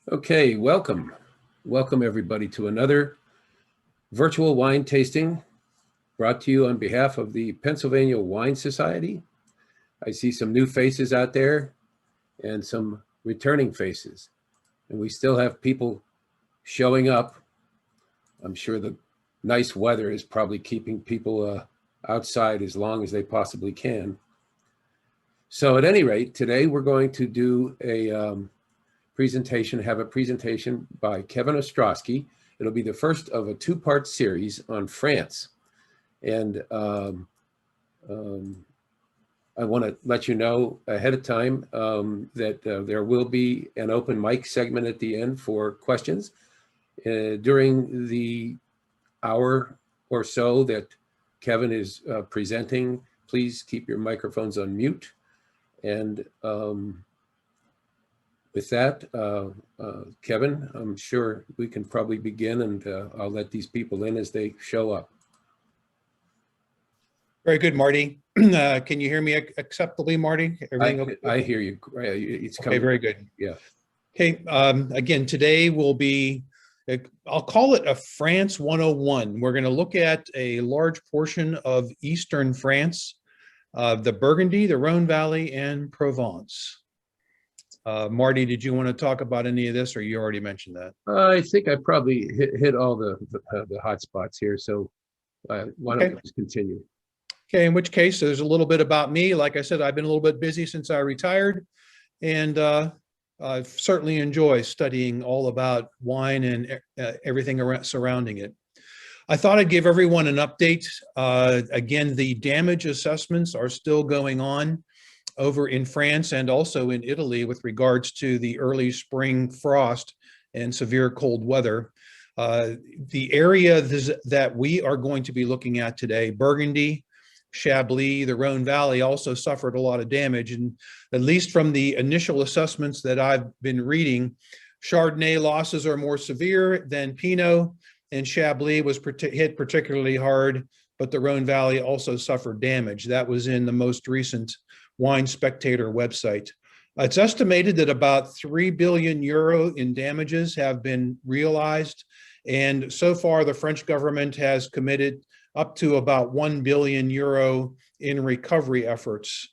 Okay, welcome. Welcome everybody to another virtual wine tasting brought to you on behalf of the Pennsylvania Wine Society. I see some new faces out there and some returning faces. And we still have people showing up. I'm sure the nice weather is probably keeping people outside as long as they possibly can. So at any rate, today we're going to do a have a presentation by Kevin Ostrowski. It'll be the first of a two-part series on France. And I want to let you know ahead of time that there will be an open mic segment at the end for questions. During the hour or so that Kevin is presenting, please keep your microphones on mute. And with that, Kevin, I'm sure we can probably begin, and I'll let these people in as they show up. Very good, Marty. Can you hear me acceptably, Marty? Everything okay? I hear you. It's coming. Okay, very good. Yeah. Okay, again, today will be, I'll call it a France 101. We're going to look at a large portion of Eastern France, the Burgundy, the Rhone Valley, and Provence. Marty, did you want to talk about any of this, or you already mentioned that? I think I probably hit all the hot spots here, so why don't we just continue? Okay, in which case, there's a little bit about me. Like I said, I've been a little bit busy since I retired, and I certainly enjoy studying all about wine and everything surrounding it. I thought I'd give everyone an update. Again, the damage assessments are still going on over in France and also in Italy with regards to the early spring frost and severe cold weather. The area that we are going to be looking at today, Burgundy, Chablis, the Rhone Valley, also suffered a lot of damage. And at least from the initial assessments that I've been reading, Chardonnay losses are more severe than Pinot, and Chablis was hit particularly hard, but the Rhone Valley also suffered damage. That was in the most recent Wine Spectator website. It's estimated that about 3 billion euro in damages have been realized. And so far, the French government has committed up to about 1 billion euro in recovery efforts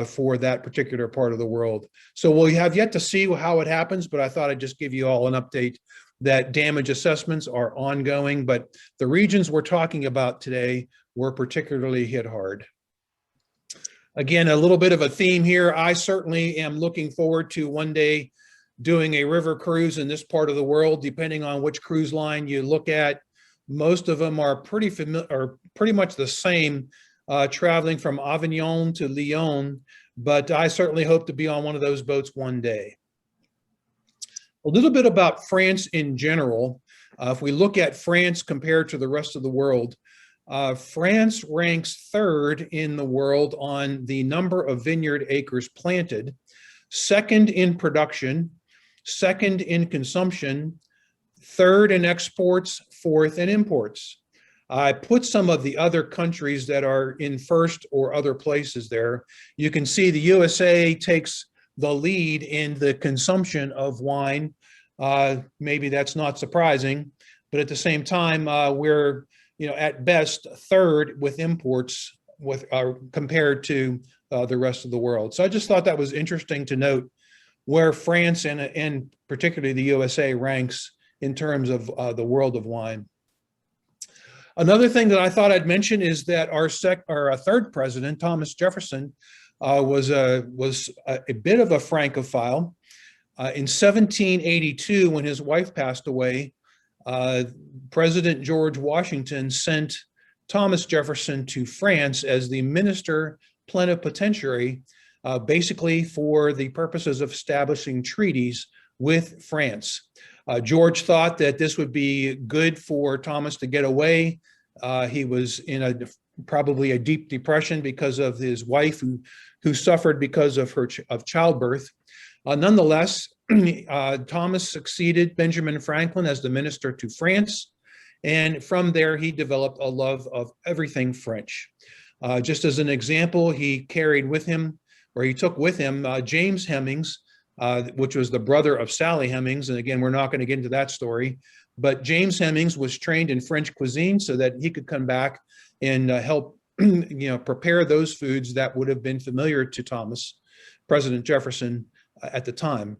for that particular part of the world. So we'll have yet to see how it happens, but I thought I'd just give you all an update that damage assessments are ongoing, but the regions we're talking about today were particularly hit hard. Again, a little bit of a theme here. I certainly am looking forward to one day doing a river cruise in this part of the world, depending on which cruise line you look at. Most of them are pretty familiar, or pretty much the same, traveling from Avignon to Lyon, but I certainly hope to be on one of those boats one day. A little bit about France in general. If we look at France compared to the rest of the world, France ranks third in the world on the number of vineyard acres planted, second in production, second in consumption, third in exports, fourth in imports. I put some of the other countries that are in first or other places there. You can see the USA takes the lead in the consumption of wine. Maybe that's not surprising, but at the same time, we're at best third with imports compared to the rest of the world. So I just thought that was interesting to note where France and particularly the USA ranks in terms of the world of wine. Another thing that I thought I'd mention is that our third president, Thomas Jefferson, was a bit of a Francophile. In 1782, when his wife passed away, President George Washington sent Thomas Jefferson to France as the minister plenipotentiary, basically for the purposes of establishing treaties with France. George thought that this would be good for Thomas to get away. He was in probably a deep depression because of his wife who suffered because of childbirth. Nonetheless, Thomas succeeded Benjamin Franklin as the minister to France, and from there he developed a love of everything French. Just as an example, he carried with him, or he took with him, James Hemings, which was the brother of Sally Hemings. And again, we're not going to get into that story. But James Hemings was trained in French cuisine so that he could come back and help prepare those foods that would have been familiar to President Jefferson at the time.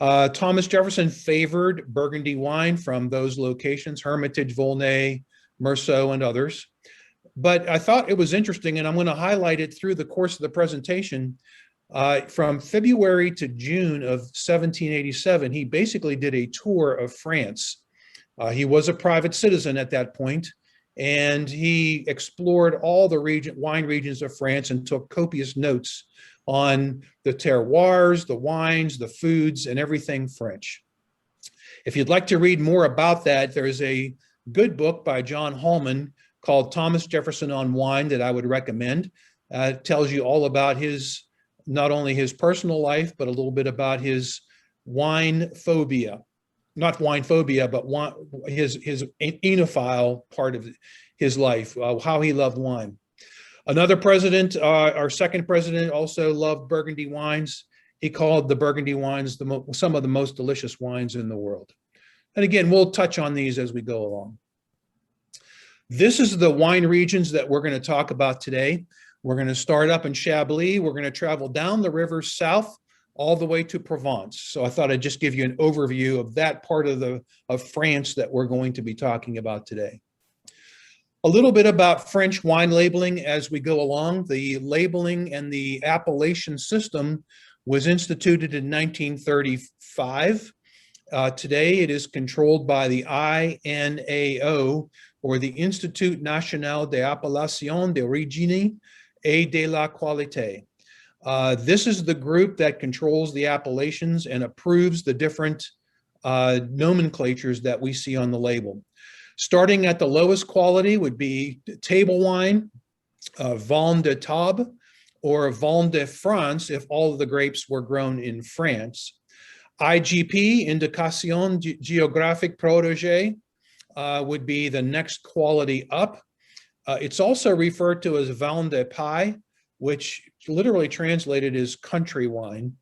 Thomas Jefferson favored Burgundy wine from those locations, Hermitage, Volnay, Meursault, and others. But I thought it was interesting, and I'm going to highlight it through the course of the presentation. From February to June of 1787, he basically did a tour of France. He was a private citizen at that point, and he explored all the wine regions of France and took copious notes on the terroirs, the wines, the foods, and everything French. If you'd like to read more about that, there's a good book by John Hallman called Thomas Jefferson on Wine that I would recommend. It tells you all about not only his personal life, but a little bit about his wine phobia. Not wine phobia, but his enophile part of his life, how he loved wine. Another president, our second president, also loved Burgundy wines. He called the Burgundy wines some of the most delicious wines in the world. And again, we'll touch on these as we go along. This is the wine regions that we're going to talk about today. We're going to start up in Chablis. We're going to travel down the river south all the way to Provence. So I thought I'd just give you an overview of that part of France that we're going to be talking about today. A little bit about French wine labeling as we go along. The labeling and the appellation system was instituted in 1935. Today it is controlled by the INAO, or the Institut National des Appellations d'Origine et de la Qualité. This is the group that controls the appellations and approves the different nomenclatures that we see on the label. Starting at the lowest quality would be table wine, Vin de Table, or Vin de France if all of the grapes were grown in France. IGP, Indication Géographique Protégée, would be the next quality up. It's also referred to as Vin de Pays, which literally translated is country wine.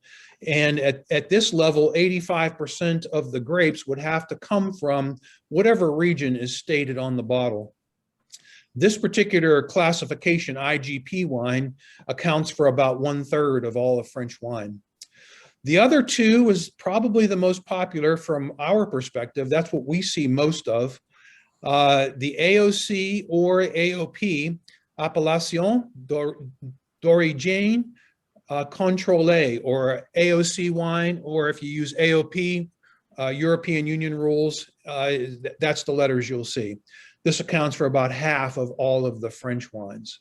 And at this level, 85% of the grapes would have to come from whatever region is stated on the bottle. This particular classification, IGP wine, accounts for about 1/3 of all of French wine. The other two is probably the most popular from our perspective. That's what we see most of. The AOC or AOP, Appellation d'Origine Contrôlée, or AOC wine, or if you use AOP, European Union rules, that's the letters you'll see. This accounts for about half of all of the French wines.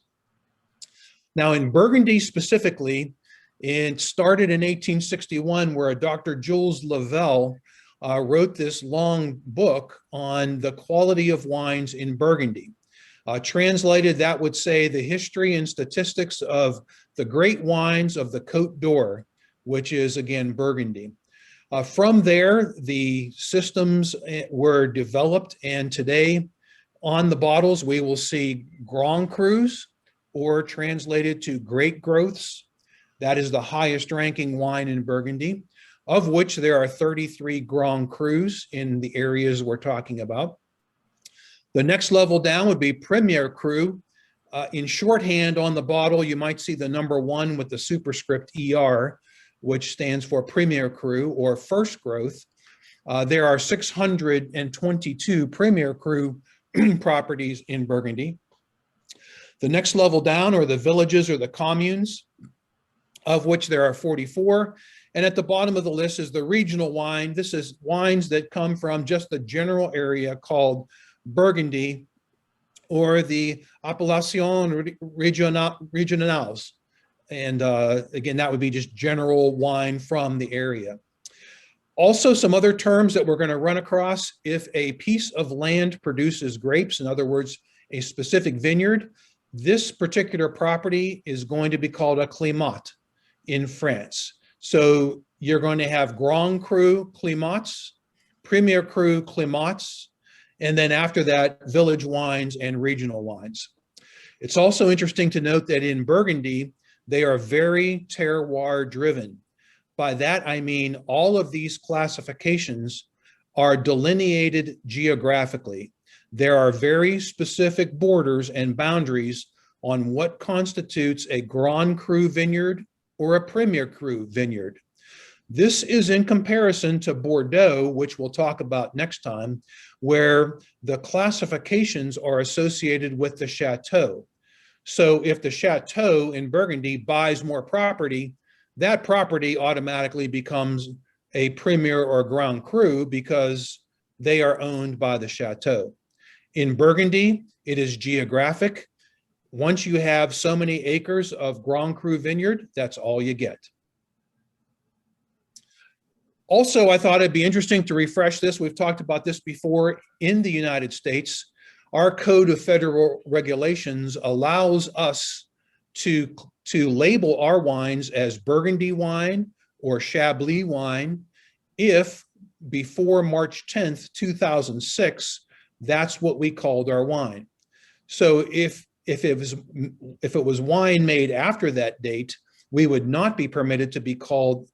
Now in Burgundy specifically, it started in 1861 where Dr. Jules Lavelle wrote this long book on the quality of wines in Burgundy. Translated, that would say the history and statistics of the great wines of the Côte d'Or, which is again Burgundy. From there, the systems were developed, and today on the bottles we will see Grand Crus, or translated to great growths. That is the highest ranking wine in Burgundy, of which there are 33 Grand Crus in the areas we're talking about. The next level down would be Premier Cru. In shorthand on the bottle, you might see the number 1 with the superscript ER, which stands for Premier Cru, or first growth. There are 622 Premier Cru properties in Burgundy. The next level down are the villages or the communes, of which there are 44. And at the bottom of the list is the regional wine. This is wines that come from just the general area called Burgundy, or the Appellation Régionales. And again, that would be just general wine from the area. Also, some other terms that we're going to run across: if a piece of land produces grapes, in other words, a specific vineyard, this particular property is going to be called a Climat in France. So you're going to have Grand Cru Climats, Premier Cru Climats, and then after that, village wines and regional wines. It's also interesting to note that in Burgundy, they are very terroir driven. By that, I mean all of these classifications are delineated geographically. There are very specific borders and boundaries on what constitutes a Grand Cru vineyard or a Premier Cru vineyard. This is in comparison to Bordeaux, which we'll talk about next time, where the classifications are associated with the chateau. So if the chateau in Burgundy buys more property, that property automatically becomes a Premier or Grand Cru because they are owned by the chateau. In Burgundy, it is geographic. Once you have so many acres of Grand Cru vineyard, that's all you get. Also, I thought it'd be interesting to refresh this. We've talked about this before. In the United States, our Code of Federal Regulations allows us to label our wines as Burgundy wine or Chablis wine if before March 10th, 2006, that's what we called our wine. So if it was wine made after that date, we would not be permitted to call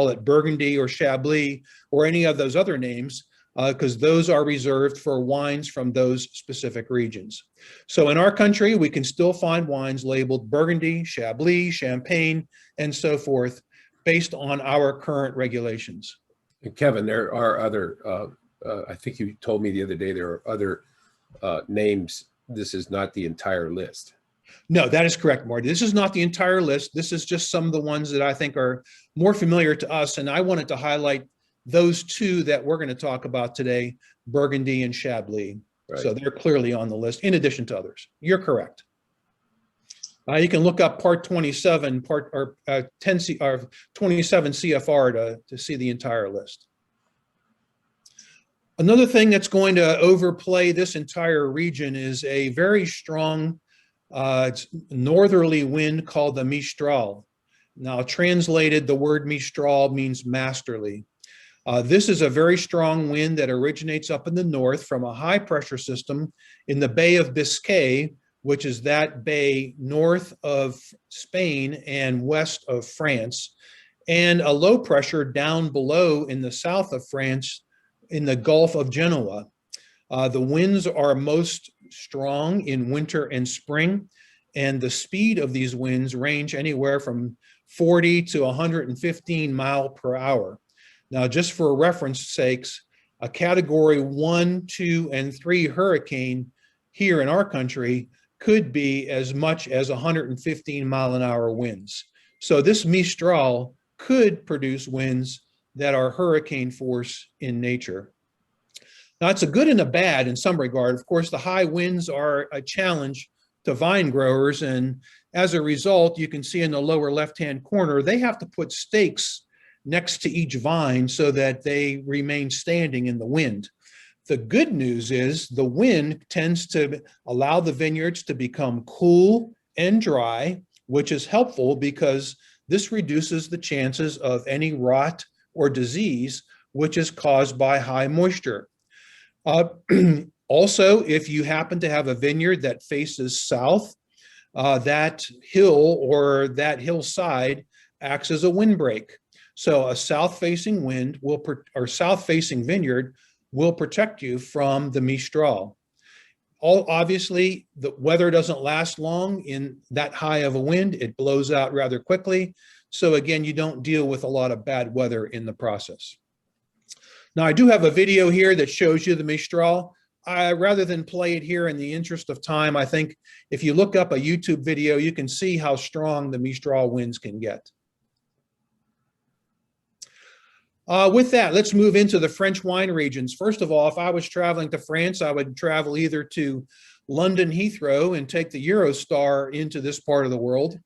it Burgundy or Chablis or any of those other names, because those are reserved for wines from those specific regions. So in our country, we can still find wines labeled Burgundy, Chablis, Champagne, and so forth, based on our current regulations. And Kevin, there are other, I think you told me the other day, there are other names. This is not the entire list. No, that is correct, Marty. This is not the entire list. This is just some of the ones that I think are more familiar to us. And I wanted to highlight those two that we're going to talk about today, Burgundy and Chablis. Right. So they're clearly on the list in addition to others. You're correct. You can look up part 27, 27 CFR to see the entire list. Another thing that's going to overplay this entire region is a very strong northerly wind called the Mistral. Now, translated, the word Mistral means masterly. This is a very strong wind that originates up in the north from a high pressure system in the Bay of Biscay, which is that bay north of Spain and west of France, and a low pressure down below in the south of France in the Gulf of Genoa. The winds are most strong in winter and spring, and the speed of these winds range anywhere from 40 to 115 miles per hour. Now, just for reference sakes, a category 1, 2, and 3 hurricane here in our country could be as much as 115-mile-an-hour winds. So this Mistral could produce winds that are hurricane force in nature. Now, it's a good and a bad in some regard. Of course, the high winds are a challenge to vine growers, and as a result, you can see in the lower left-hand corner, they have to put stakes next to each vine so that they remain standing in the wind. The good news is the wind tends to allow the vineyards to become cool and dry, which is helpful because this reduces the chances of any rot or disease, which is caused by high moisture. Also, if you happen to have a vineyard that faces south, that hill or that hillside acts as a windbreak. So a south-facing wind will, or south-facing vineyard will protect you from the Mistral. Obviously, the weather doesn't last long in that high of a wind. It blows out rather quickly. So again, you don't deal with a lot of bad weather in the process. Now, I do have a video here that shows you the Mistral. Rather than play it here in the interest of time, I think if you look up a YouTube video, you can see how strong the Mistral winds can get. With that, let's move into the French wine regions. First of all, if I was traveling to France, I would travel either to London Heathrow and take the Eurostar into this part of the world.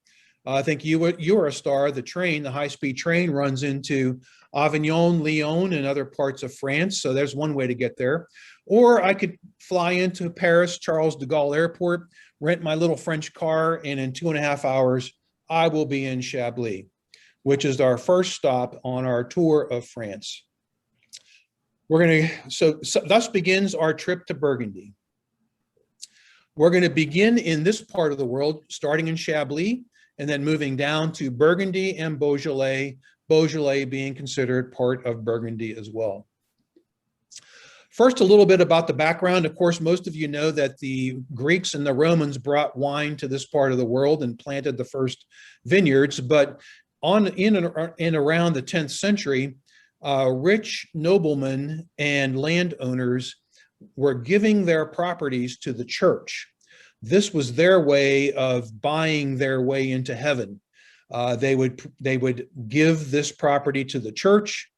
I think Eurostar, the train, the high-speed train, runs into Avignon, Lyon, and other parts of France. So there's one way to get there. Or I could fly into Paris, Charles de Gaulle Airport, rent my little French car, and in 2.5 hours, I will be in Chablis, which is our first stop on our tour of France. So thus begins our trip to Burgundy. We're going to begin in this part of the world, starting in Chablis, and then moving down to Burgundy and Beaujolais, Beaujolais being considered part of Burgundy as well. First, a little bit about the background. Of course, most of you know that the Greeks and the Romans brought wine to this part of the world and planted the first vineyards. But in and around the 10th century, rich noblemen and landowners were giving their properties to the church. This was their way of buying their way into heaven. They would give this property to the church.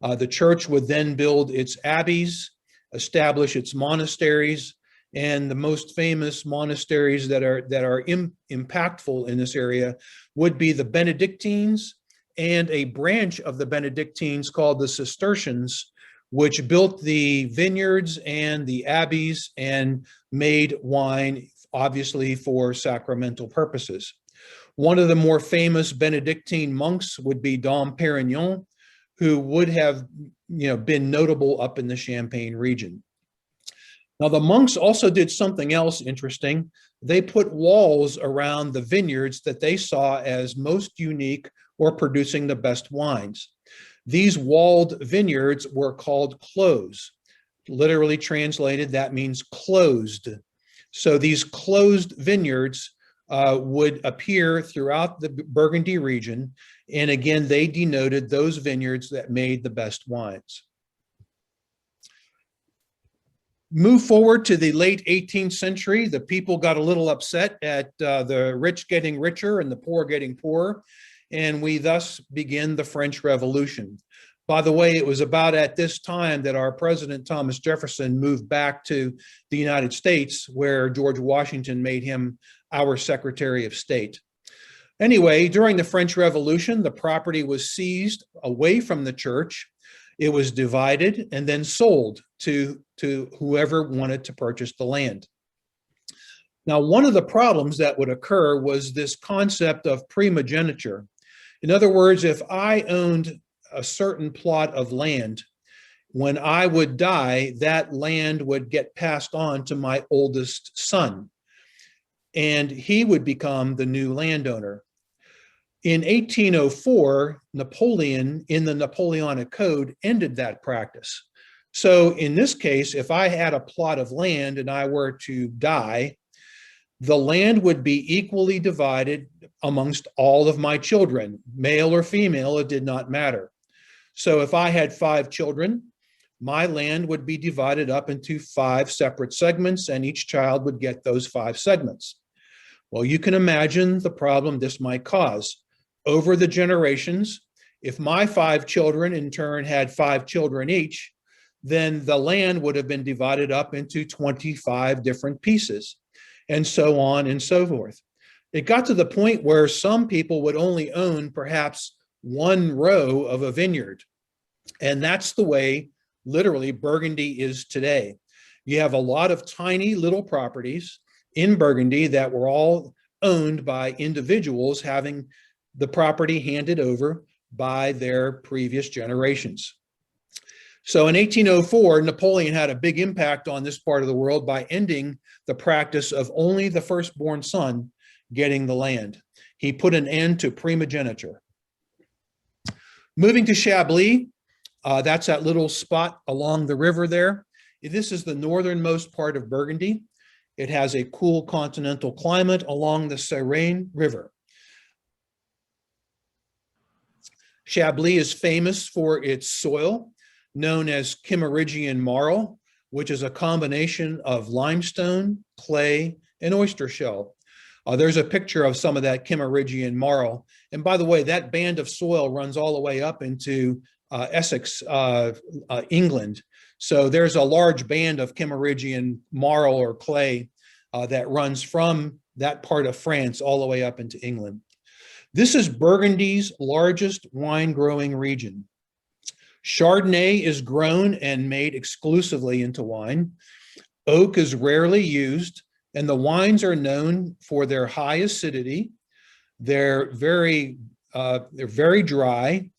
The church would then build its abbeys, establish its monasteries, and the most famous monasteries that are impactful in this area would be the Benedictines and a branch of the Benedictines called the Cistercians, which built the vineyards and the abbeys and made wine, obviously for sacramental purposes. One of the more famous Benedictine monks would be Dom Perignon, who would have been notable up in the Champagne region. Now, the monks also did something else interesting. They put walls around the vineyards that they saw as most unique or producing the best wines. These walled vineyards were called clos. Literally translated, that means closed. So these closed vineyards would appear throughout the Burgundy region. And again, they denoted those vineyards that made the best wines. Move forward to the late 18th century, the people got a little upset at the rich getting richer and the poor getting poorer, and we thus begin the French Revolution. By the way, it was about at this time that our president, Thomas Jefferson, moved back to the United States, where George Washington made him our Secretary of State. Anyway, during the French Revolution, the property was seized away from the church. It was divided and then sold to whoever wanted to purchase the land. Now, one of the problems that would occur was this concept of primogeniture. In other words, if I owned a certain plot of land, when I would die, that land would get passed on to my oldest son, and he would become the new landowner. In 1804, Napoleon, in the Napoleonic Code, ended that practice. So in this case, if I had a plot of land and I were to die, the land would be equally divided amongst all of my children, male or female, it did not matter. So if I had 5 children, my land would be divided up into 5 separate segments, and each child would get those 5 segments. Well, you can imagine the problem this might cause. Over the generations, if my 5 children in turn had 5 children each, then the land would have been divided up into 25 different pieces, and so on and so forth. It got to the point where some people would only own perhaps 1 row of a vineyard. And that's the way, literally, Burgundy is today. You have a lot of tiny little properties in Burgundy that were all owned by individuals having the property handed over by their previous generations. So in 1804, Napoleon had a big impact on this part of the world by ending the practice of only the firstborn son getting the land. He put an end to primogeniture. Moving to Chablis, that's that little spot along the river there. This is the northernmost part of Burgundy. It has a cool continental climate along the Seine River. Chablis is famous for its soil, known as Kimmeridgian marl, which is a combination of limestone, clay, and oyster shell. There's a picture of some of that Kimmeridgian marl. And by the way, that band of soil runs all the way up into Essex, England. So there's a large band of Kimmeridgian marl or clay that runs from that part of France all the way up into England. This is Burgundy's largest wine growing region. Chardonnay is grown and made exclusively into wine. Oak is rarely used, and the wines are known for their high acidity. They're very dry.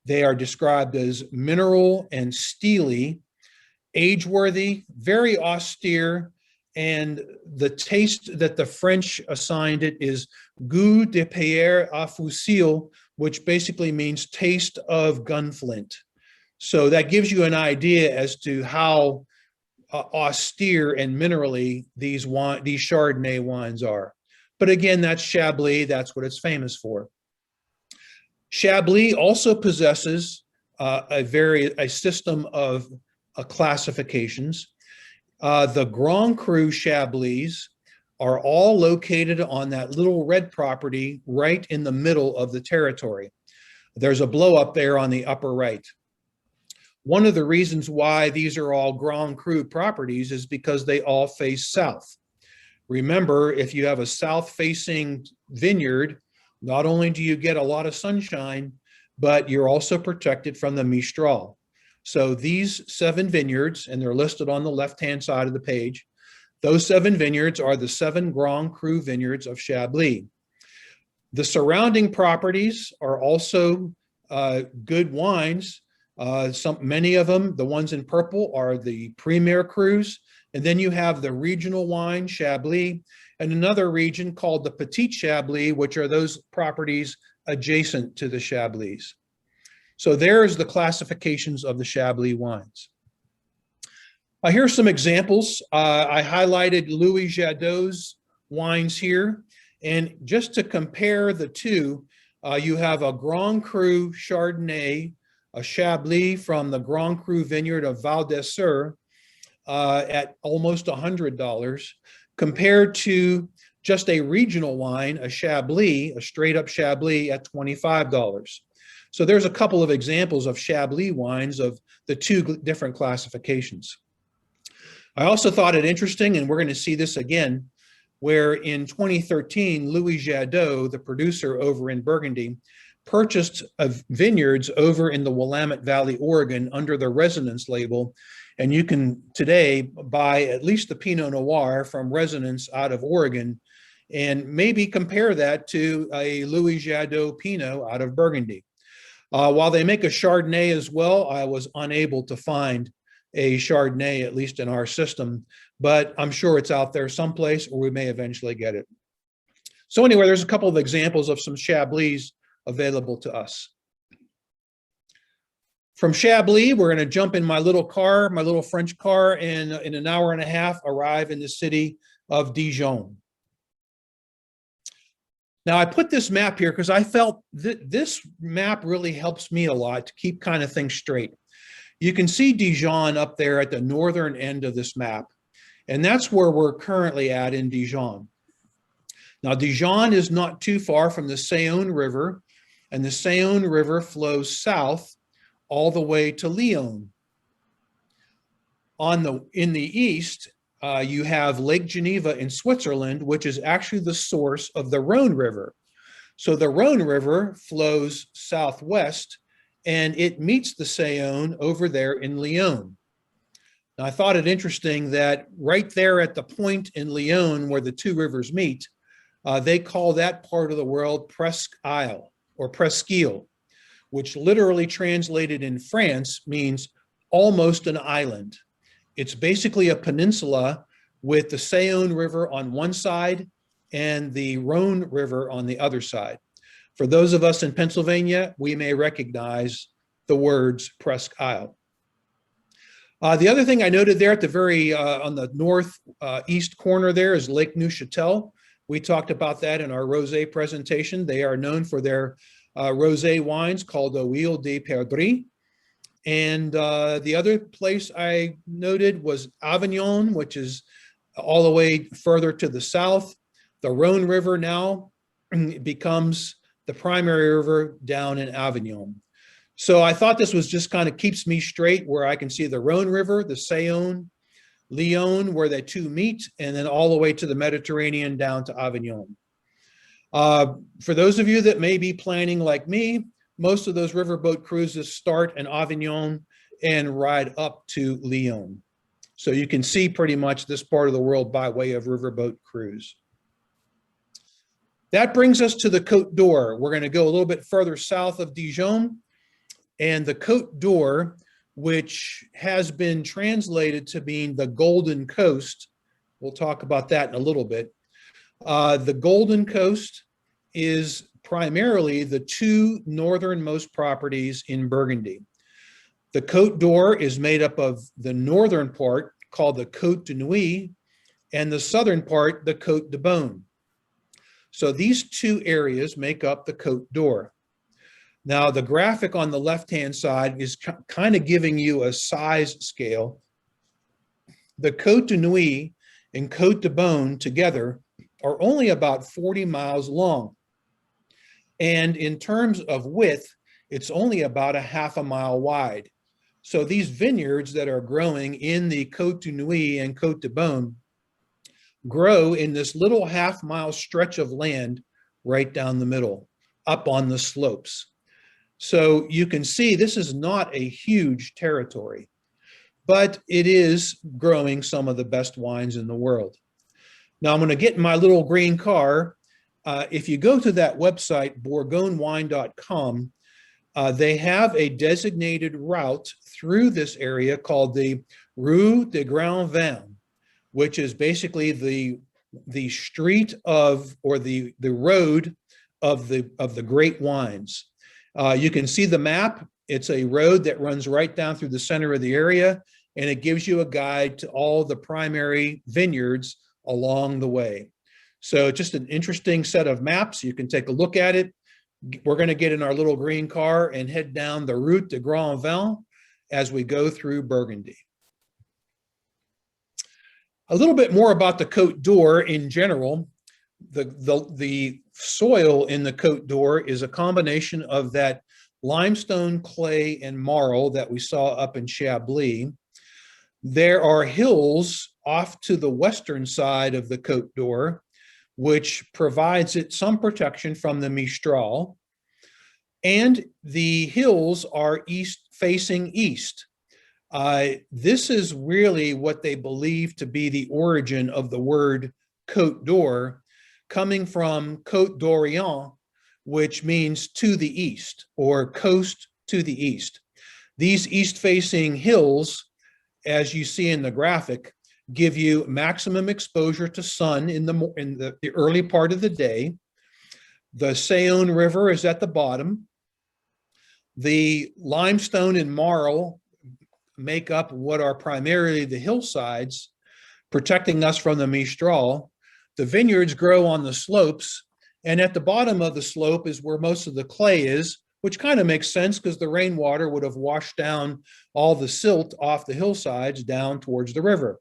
They are described as mineral and steely, age-worthy, very austere, and the taste that the French assigned it is goût de pierre à fusil, which basically means taste of gunflint. So that gives you an idea as to how austere and minerally these Chardonnay wines are. But again, that's Chablis. That's what it's famous for. Chablis also possesses a system of classifications. The Grand Cru Chablis are all located on that little red property right in the middle of the territory. There's a blow up there on the upper right. One of the reasons why these are all Grand Cru properties is because they all face south. Remember, if you have a south-facing vineyard, not only do you get a lot of sunshine, but you're also protected from the Mistral. So these 7 vineyards, and they're listed on the left-hand side of the page, those 7 vineyards are the 7 Grand Cru vineyards of Chablis. The surrounding properties are also good wines. Many of them, the ones in purple, are the Premier Crus, and then you have the regional wine, Chablis, and another region called the Petit Chablis, which are those properties adjacent to the Chablis. So there's the classifications of the Chablis wines. Here's some examples. I highlighted Louis Jadot's wines here, and just to compare the two, you have a Grand Cru Chardonnay, a Chablis from the Grand Cru vineyard of Val d'Essert at almost $100, compared to just a regional wine, a Chablis, a straight up Chablis at $25. So there's a couple of examples of Chablis wines of the 2 different classifications. I also thought it interesting, and we're going to see this again, where in 2013, Louis Jadot, the producer over in Burgundy, purchased vineyards over in the Willamette Valley, Oregon, under the Resonance label. And you can today buy at least the Pinot Noir from Resonance out of Oregon, and maybe compare that to a Louis Jadot Pinot out of Burgundy. While they make a Chardonnay as well, I was unable to find a Chardonnay, at least in our system, but I'm sure it's out there someplace, or we may eventually get it. So anyway, there's a couple of examples of some Chablis available to us. From Chablis, we're going to jump in my little car, my little French car, and in an hour and a half arrive in the city of Dijon. Now, I put this map here because I felt that this map really helps me a lot to keep kind of things straight. You can see Dijon up there at the northern end of this map, and that's where we're currently at in Dijon. Now, Dijon is not too far from the Saône River, and the Saône River flows south all the way to Lyon. In the east, you have Lake Geneva in Switzerland, which is actually the source of the Rhone River. So the Rhone River flows southwest, and it meets the Saône over there in Lyon. Now, I thought it interesting that right there at the point in Lyon where the 2 rivers meet, they call that part of the world Presqu'Isle or Presqu'Île, which literally translated in France means almost an island. It's basically a peninsula with the Saône River on one side and the Rhone River on the other side. For those of us in Pennsylvania, we may recognize the words Presqu'Isle. The other thing I noted there at the very, on the northeast corner there is Lake Neuchâtel. We talked about that in our rosé presentation. They are known for their rosé wines called the Huile de Perdrix. And the other place I noted was Avignon, which is all the way further to the south. The Rhone River now becomes the primary river down in Avignon. So I thought this was just kind of keeps me straight, where I can see the Rhone River, the Saône, Lyon, where the 2 meet, and then all the way to the Mediterranean down to Avignon. For those of you that may be planning like me, most of those riverboat cruises start in Avignon and ride up to Lyon. So you can see pretty much this part of the world by way of riverboat cruise. That brings us to the Côte d'Or. We're going to go a little bit further south of Dijon, and the Côte d'Or, which has been translated to mean the Golden Coast. We'll talk about that in a little bit. The Golden Coast is primarily the two northernmost properties in Burgundy. The Côte d'Or is made up of the northern part, called the Côte de Nuit, and the southern part, the Côte de Beaune. So these two areas make up the Côte d'Or. Now, the graphic on the left-hand side is kind of giving you a size scale. The Côte de Nuit and Côte de Beaune together are only about 40 miles long. And in terms of width, it's only about a half a mile wide. So these vineyards that are growing in the Côte de Nuit and Côte de Beaune grow in this little half-mile stretch of land right down the middle, up on the slopes. So you can see this is not a huge territory, but it is growing some of the best wines in the world. Now I'm going to get in my little green car. If you go to that website, bourgognewine.com, they have a designated route through this area called the Rue des Grands Vins, which is basically the street of, or the road of the great wines. You can see the map. It's a road that runs right down through the center of the area, and it gives you a guide to all the primary vineyards along the way. So just an interesting set of maps. You can take a look at it. We're going to get in our little green car and head down the Route de Grands Vins as we go through Burgundy. A little bit more about the Côte d'Or in general. The soil in the Côte d'Or is a combination of that limestone, clay, and marl that we saw up in Chablis. There are hills off to the western side of the Côte d'Or, which provides it some protection from the Mistral. And the hills are facing east. This is really what they believe to be the origin of the word Côte d'Or, coming from Côte d'Orient, which means to the east, or coast to the east. These east-facing hills, as you see in the graphic, give you maximum exposure to sun in the early part of the day. The Saône River is at the bottom. The limestone and marl make up what are primarily the hillsides, protecting us from the Mistral. The vineyards grow on the slopes, and at the bottom of the slope is where most of the clay is, which kind of makes sense because the rainwater would have washed down all the silt off the hillsides down towards the river.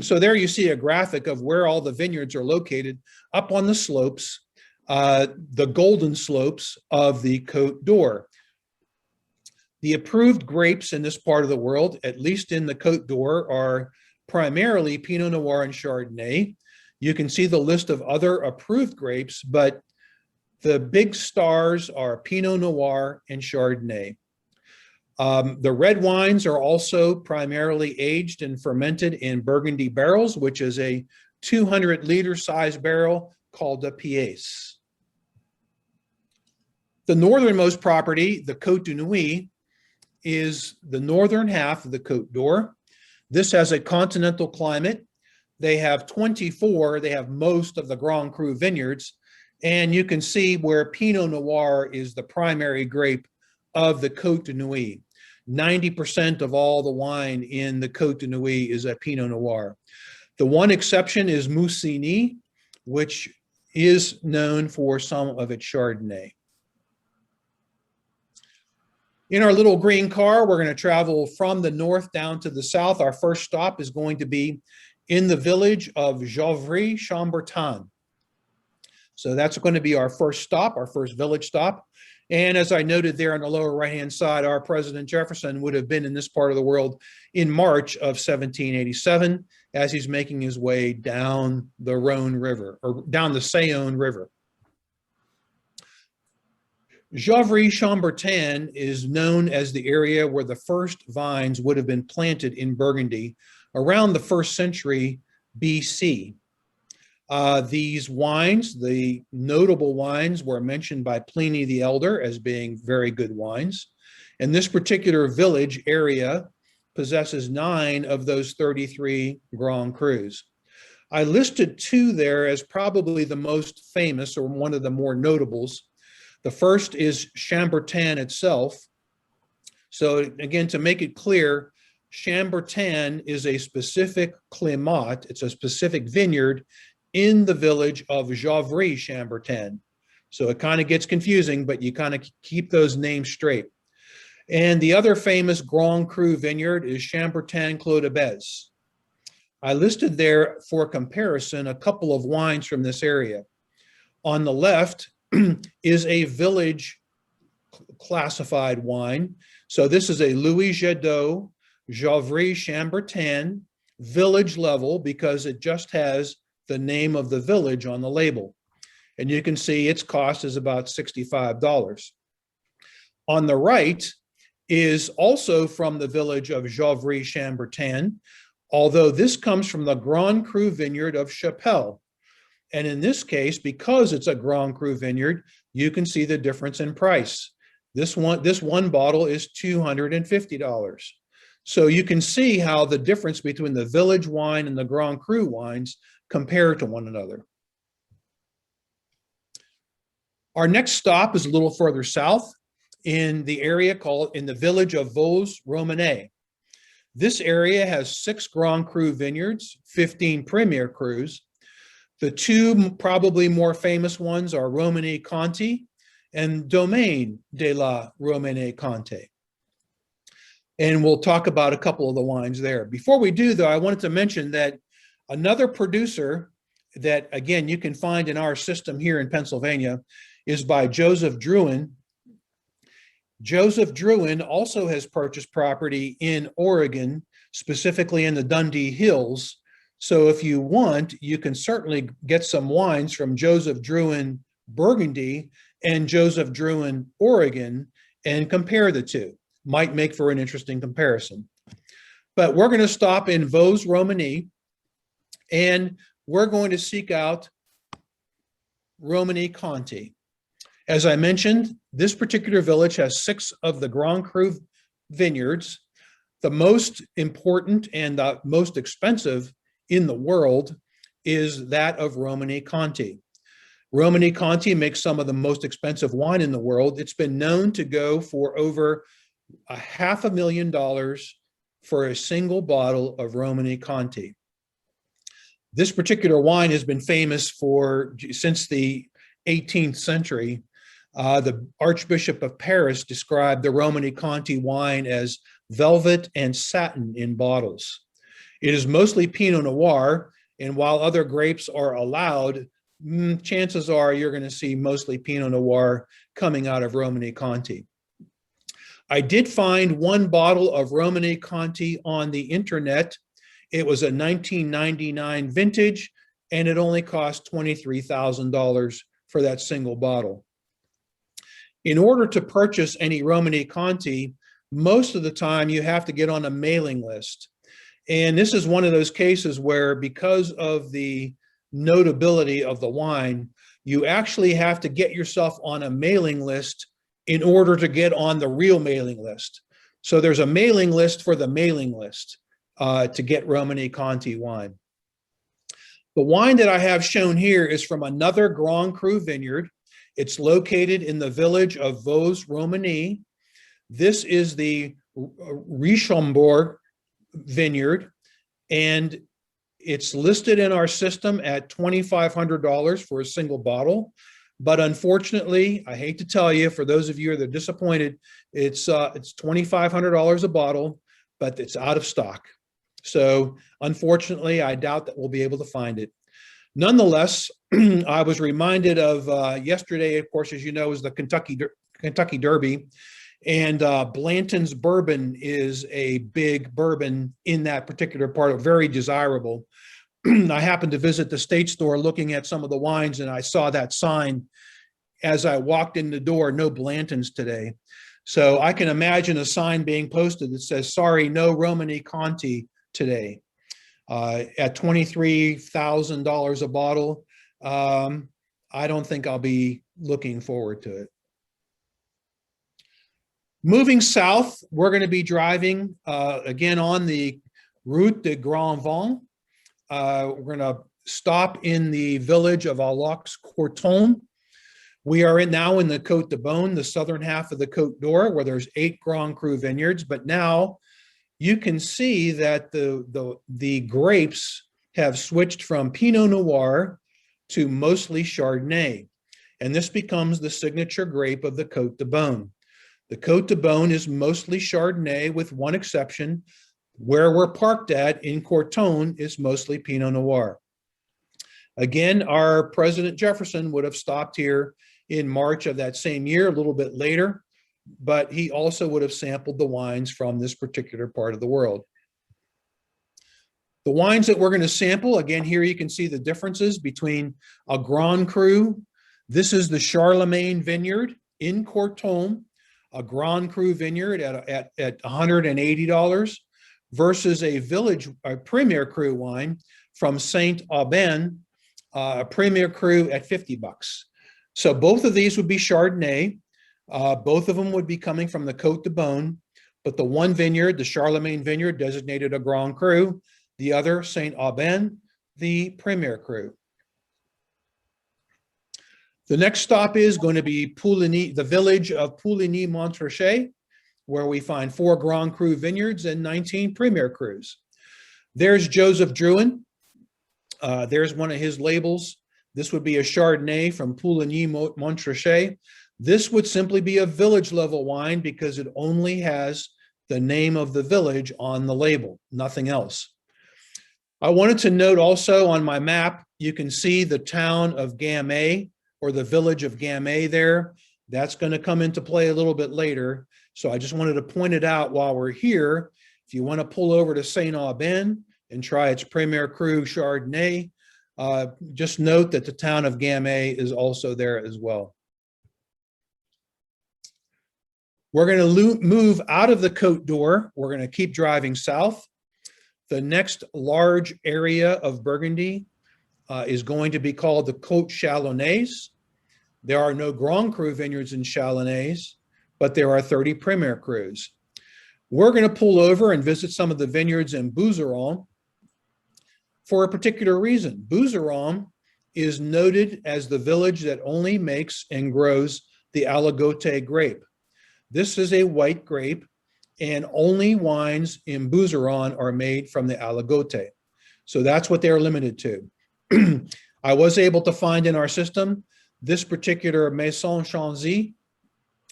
So there you see a graphic of where all the vineyards are located up on the slopes, the golden slopes of the Côte d'Or. The approved grapes in this part of the world, at least in the Côte d'Or, are primarily Pinot Noir and Chardonnay. You can see the list of other approved grapes, but the big stars are Pinot Noir and Chardonnay. The red wines are also primarily aged and fermented in Burgundy barrels, which is a 200-liter size barrel called a pièce. The northernmost property, the Côte de Nuit, is the northern half of the Côte d'Or. This has a continental climate. They have most of the Grand Cru vineyards, and you can see where Pinot Noir is the primary grape of the Côte de Nuit. 90% of all the wine in the Côte de Nuit is a Pinot Noir. The one exception is Musigny, which is known for some of its Chardonnay. In our little green car, we're going to travel from the north down to the south. Our first stop is going to be in the village of Geoffroy-Chambertin. So that's going to be our first stop, our first village stop. And as I noted there on the lower right-hand side, our President Jefferson would have been in this part of the world in March of 1787 as he's making his way down the Rhone River, or down the Saône River. Geoffroy-Chambertin is known as the area where the first vines would have been planted in Burgundy around the 1st century BC. These wines, the notable wines, were mentioned by Pliny the Elder as being very good wines. And this particular village area possesses 9 of those 33 Grand Crus. I listed 2 there as probably the most famous, or one of the more notables. The first is Chambertin itself. So again, to make it clear, Chambertin is a specific climat, it's a specific vineyard in the village of Geoffroy-Chambertin. So it kind of gets confusing, but you kind of keep those names straight. And the other famous Grand Cru vineyard is Chambertin-Clos de Bez. I listed there for comparison a couple of wines from this area. On the left is a village classified wine. So this is a Louis Jadot Geoffroy-Chambertin village level because it just has the name of the village on the label. And you can see its cost is about $65. On the right is also from the village of Geoffroy-Chambertin, although this comes from the Grand Cru vineyard of Chapelle. And in this case, because it's a Grand Cru vineyard, you can see the difference in price. This one bottle is $250. So you can see how the difference between the village wine and the Grand Cru wines compare to one another. Our next stop is a little further south in the area called, in the village of Vosges-Romanée. This area has 6 Grand Cru vineyards, 15 Premier Crus. The two probably more famous ones are Romanée-Conti and Domaine de la Romanée-Conti. And we'll talk about a couple of the wines there. Before we do, though, I wanted to mention that another producer that, again, you can find in our system here in Pennsylvania is by Joseph Drouin. Joseph Drouin also has purchased property in Oregon, specifically in the Dundee Hills. So if you want, you can certainly get some wines from Joseph Drouin Burgundy and Joseph Drouin Oregon and compare the two. Might make for an interesting comparison. But we're going to stop in Vosges-Romanée and we're going to seek out Romanée-Conti. As I mentioned, this particular village has 6 of the Grand Cru vineyards. The most important and the most expensive in the world is that of Romanée-Conti. Romanée-Conti makes some of the most expensive wine in the world. It's been known to go for over $500,000 for a single bottle of Romanée-Conti. This particular wine has been famous since the 18th century. The Archbishop of Paris described the Romanée-Conti wine as velvet and satin in bottles. It is mostly Pinot Noir, and while other grapes are allowed, chances are you're going to see mostly Pinot Noir coming out of Romanée-Conti. I did find one bottle of Romanée-Conti on the internet. It was a 1999 vintage, and it only cost $23,000 for that single bottle. In order to purchase any Romanée-Conti, most of the time you have to get on a mailing list. And this is one of those cases where, because of the notability of the wine, you actually have to get yourself on a mailing list in order to get on the real mailing list. So there's a mailing list for the mailing list to get Romanée-Conti wine. The wine that I have shown here is from another Grand Cru vineyard. It's located in the village of Vosges-Romanée. This is the Richembourg vineyard, and it's listed in our system at $2,500 for a single bottle. But unfortunately, I hate to tell you, for those of you that are disappointed, it's $2,500 a bottle, but it's out of stock. So unfortunately, I doubt that we'll be able to find it. Nonetheless, I was reminded of yesterday, of course, as you know, is the Kentucky Derby. And Blanton's bourbon is a big bourbon in that particular part, very desirable. I happened to visit the state store looking at some of the wines, and I saw that sign as I walked in the door, no Blanton's today. So I can imagine a sign being posted that says, sorry, no Romanée-Conti today. At $23,000 a bottle, I don't think I'll be looking forward to it. Moving south, we're going to be driving again on the Route de Grand Vent. We're going to stop in the village of Alox-Courton. We are now in the Côte de Beaune, the southern half of the Côte d'Or, where there's 8 Grand Cru vineyards. But now you can see that the grapes have switched from Pinot Noir to mostly Chardonnay. And this becomes the signature grape of the Côte de Beaune. The Côte de Beaune is mostly Chardonnay, with one exception. Where we're parked at in Corton is mostly Pinot Noir. Again, our President Jefferson would have stopped here in March of that same year, a little bit later, but he also would have sampled the wines from this particular part of the world. The wines that we're going to sample, again, here you can see the differences between a Grand Cru. This is the Charlemagne Vineyard in Corton, a Grand Cru vineyard at $180 versus a Premier Cru wine from Saint Aubin, a Premier Cru at $50. So both of these would be Chardonnay. Both of them would be coming from the Côte de Beaune, but the one vineyard, the Charlemagne Vineyard, designated a Grand Cru. The other, Saint Aubin, the Premier Cru. The next stop is going to be Pouligny, the village of Pouligny-Montrachet, where we find 4 Grand Cru vineyards and 19 Premier Crus. There's Joseph Drouin. There's one of his labels. This would be a Chardonnay from Pouligny-Montrachet. This would simply be a village level wine because it only has the name of the village on the label, nothing else. I wanted to note also on my map, you can see the town of Gamay, or the village of Gamay there. That's going to come into play a little bit later. So I just wanted to point it out while we're here. If you want to pull over to Saint Aubin and try its Premier Cru Chardonnay, just note that the town of Gamay is also there as well. We're going to move out of the Côte d'Or. We're going to keep driving south. The next large area of Burgundy is going to be called the Côte Chalonnaise. There are no Grand Cru vineyards in Chalonnaise, but there are 30 Premier Crus. We're going to pull over and visit some of the vineyards in Bouzeron for a particular reason. Bouzeron is noted as the village that only makes and grows the Aligoté grape. This is a white grape, and only wines in Bouzeron are made from the Aligoté. So that's what they're limited to. I was able to find in our system this particular Maison Chanzy,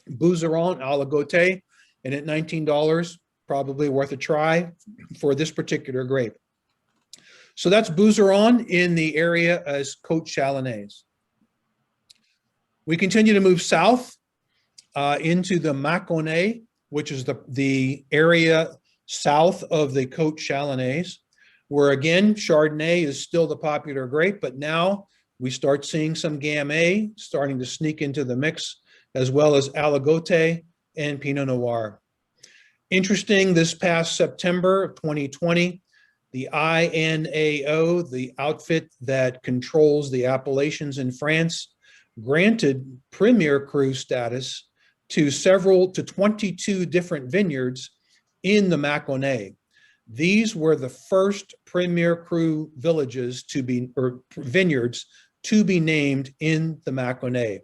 Bouzeron Aligoté, and at $19, probably worth a try for this particular grape. So that's Bouzeron in the area as Côte Chalonnaise. We continue to move south into the Mâconnais, which is the area south of the Côte Chalonnaise, where again, Chardonnay is still the popular grape, but now we start seeing some Gamay starting to sneak into the mix, as well as Aligoté and Pinot Noir. Interesting, this past September of 2020, the INAO, the outfit that controls the appellations in France, granted Premier Cru status to 22 different vineyards in the Mâconnais. These were the first Premier Cru villages to be, or vineyards to be named in the Mâconnais.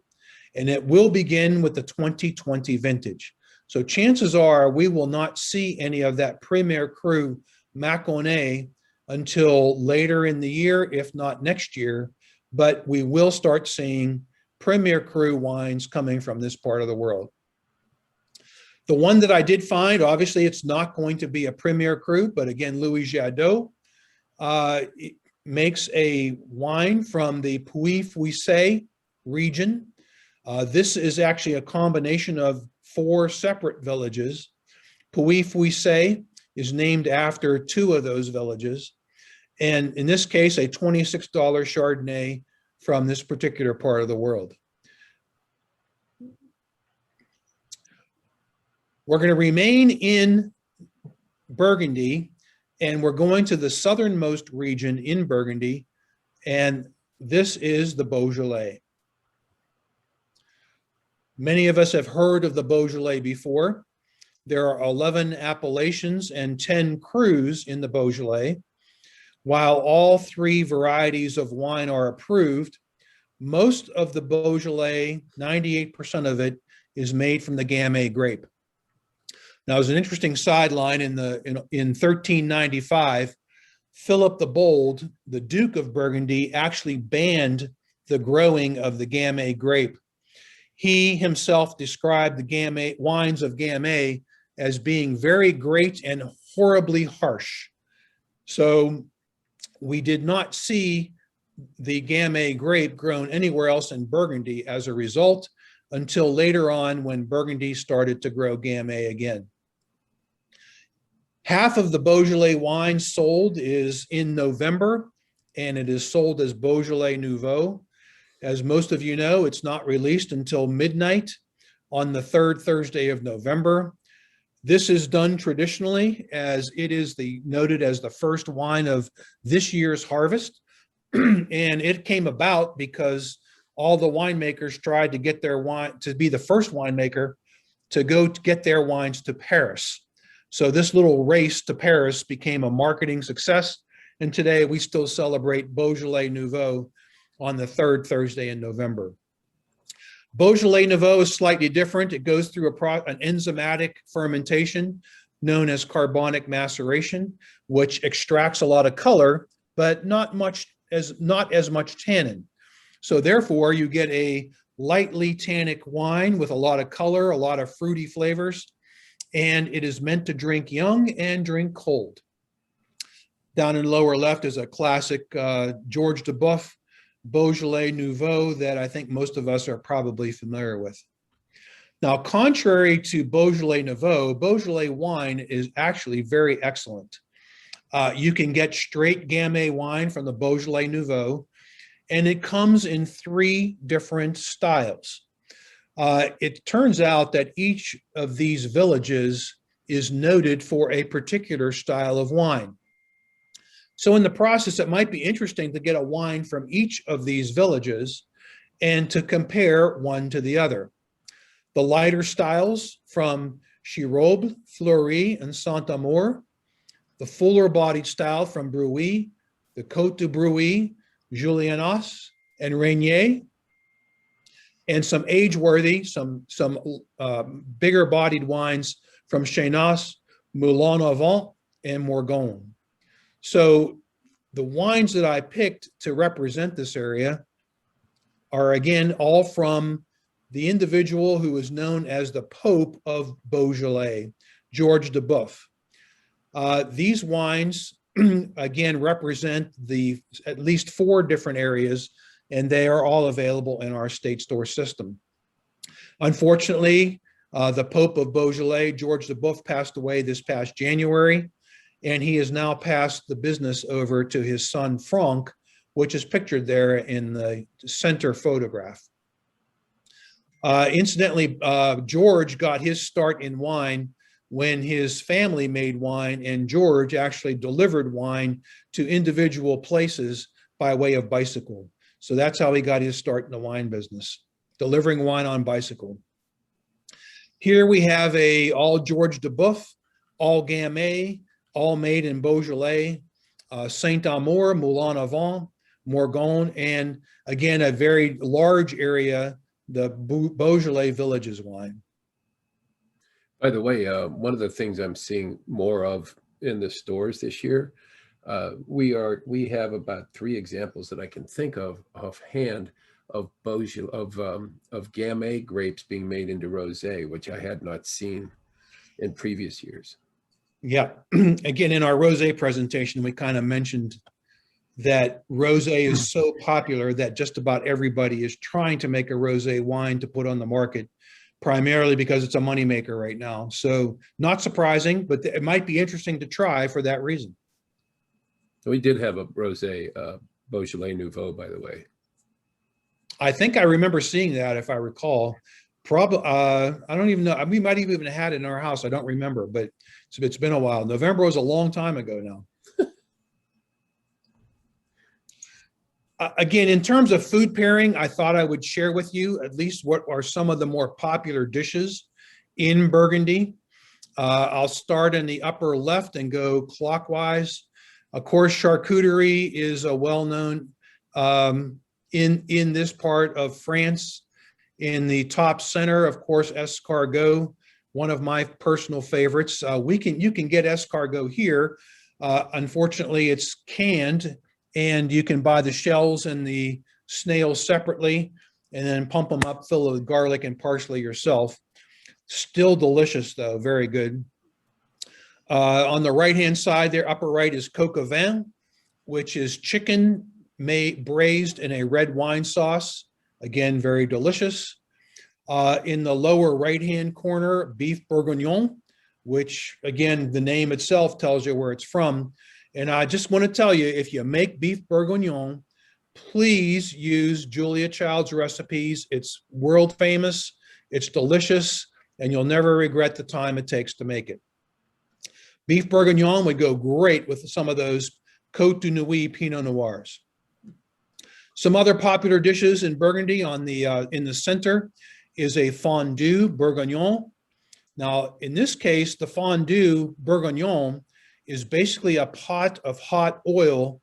And it will begin with the 2020 vintage. So chances are we will not see any of that Premier Cru Mâconnais until later in the year, if not next year, but we will start seeing Premier Cru wines coming from this part of the world. The one that I did find, obviously it's not going to be a Premier Cru, but again, Louis Jadot makes a wine from the Puy-Fouissé region. This is actually a combination of 4 separate villages. Puy-Fouissé is named after 2 of those villages. And in this case, a $26 Chardonnay from this particular part of the world. We're going to remain in Burgundy, and we're going to the southernmost region in Burgundy, and this is the Beaujolais. Many of us have heard of the Beaujolais before. There are 11 appellations and 10 crus in the Beaujolais. While all 3 varieties of wine are approved, most of the Beaujolais, 98% of it, is made from the Gamay grape. Now, as an interesting sideline, in 1395, Philip the Bold, the Duke of Burgundy, actually banned the growing of the Gamay grape. He himself described the Gamay wines of Gamay as being very great and horribly harsh. So we did not see the Gamay grape grown anywhere else in Burgundy as a result until later on, when Burgundy started to grow Gamay again. Half of the Beaujolais wine sold is in November, and it is sold as Beaujolais Nouveau. As most of you know, it's not released until midnight on the third Thursday of November. This is done traditionally, as it is noted as the first wine of this year's harvest. And it came about because all the winemakers tried to get their wine to be the first winemaker to go to get their wines to Paris. So this little race to Paris became a marketing success. And today we still celebrate Beaujolais Nouveau on the third Thursday in November. Beaujolais Nouveau is slightly different. It goes through an enzymatic fermentation known as carbonic maceration, which extracts a lot of color, but not as much tannin. So therefore, you get a lightly tannic wine with a lot of color, a lot of fruity flavors, and it is meant to drink young and drink cold. Down in the lower left is a classic George Duboeuf Beaujolais Nouveau that I think most of us are probably familiar with. Now, contrary to Beaujolais Nouveau, Beaujolais wine is actually very excellent. You can get straight Gamay wine from the Beaujolais Nouveau, and it comes in 3 different styles. It turns out that each of these villages is noted for a particular style of wine. So in the process, it might be interesting to get a wine from each of these villages and to compare one to the other. The lighter styles from Chiroble, Fleury, and Saint-Amour, the fuller bodied style from Brouilly, the Côte de Brouilly, Julianas, and Rainier, and some age-worthy, some bigger bodied wines from Chenas, Moulin-à-Vent, and Morgon. So the wines that I picked to represent this area are, again, all from the individual who is known as the Pope of Beaujolais, George Duboeuf. These wines, again, represent at least 4 different areas, and they are all available in our state store system. Unfortunately, the Pope of Beaujolais, George Duboeuf, passed away this past January, and he has now passed the business over to his son, Franck, which is pictured there in the center photograph. Incidentally, George got his start in wine when his family made wine, and George actually delivered wine to individual places by way of bicycle. So that's how he got his start in the wine business, delivering wine on bicycle. Here we have all George Duboeuf, all Gamay, all made in Beaujolais, Saint-Amour, Moulin-à-Vent, Morgon, and again, a very large area, the Beaujolais Villages wine. By the way, one of the things I'm seeing more of in the stores this year, we have about 3 examples that I can think of offhand of Gamay grapes being made into rosé, which I had not seen in previous years. Yeah, again, in our rosé presentation, we kind of mentioned that rosé is so popular that just about everybody is trying to make a rosé wine to put on the market, primarily because it's a moneymaker right now. So not surprising, but it might be interesting to try for that reason. We did have a rosé Beaujolais Nouveau, by the way. I think I remember seeing that, if I recall. Probably, I don't even know. We might have even had it in our house. I don't remember, but it's been a while. November was a long time ago now. Again, in terms of food pairing, I thought I would share with you at least what are some of the more popular dishes in Burgundy. I'll start in the upper left and go clockwise. Of course, charcuterie is a well-known in this part of France. In the top center, of course, escargot, one of my personal favorites. You can get escargot here. Unfortunately, it's canned, and you can buy the shells and the snails separately, and then pump them up, fill it with garlic and parsley yourself. Still delicious, though, very good. On the right-hand side there, upper right, is coq au vin, which is chicken braised in a red wine sauce. Again, very delicious. In the lower right-hand corner, beef bourguignon, which, again, the name itself tells you where it's from. And I just want to tell you, if you make beef bourguignon, please use Julia Child's recipes. It's world famous, it's delicious, and you'll never regret the time it takes to make it. Beef bourguignon would go great with some of those Côte de Nuit Pinot Noirs. Some other popular dishes in Burgundy in the center is a fondue bourguignon. Now, in this case, the fondue bourguignon is basically a pot of hot oil,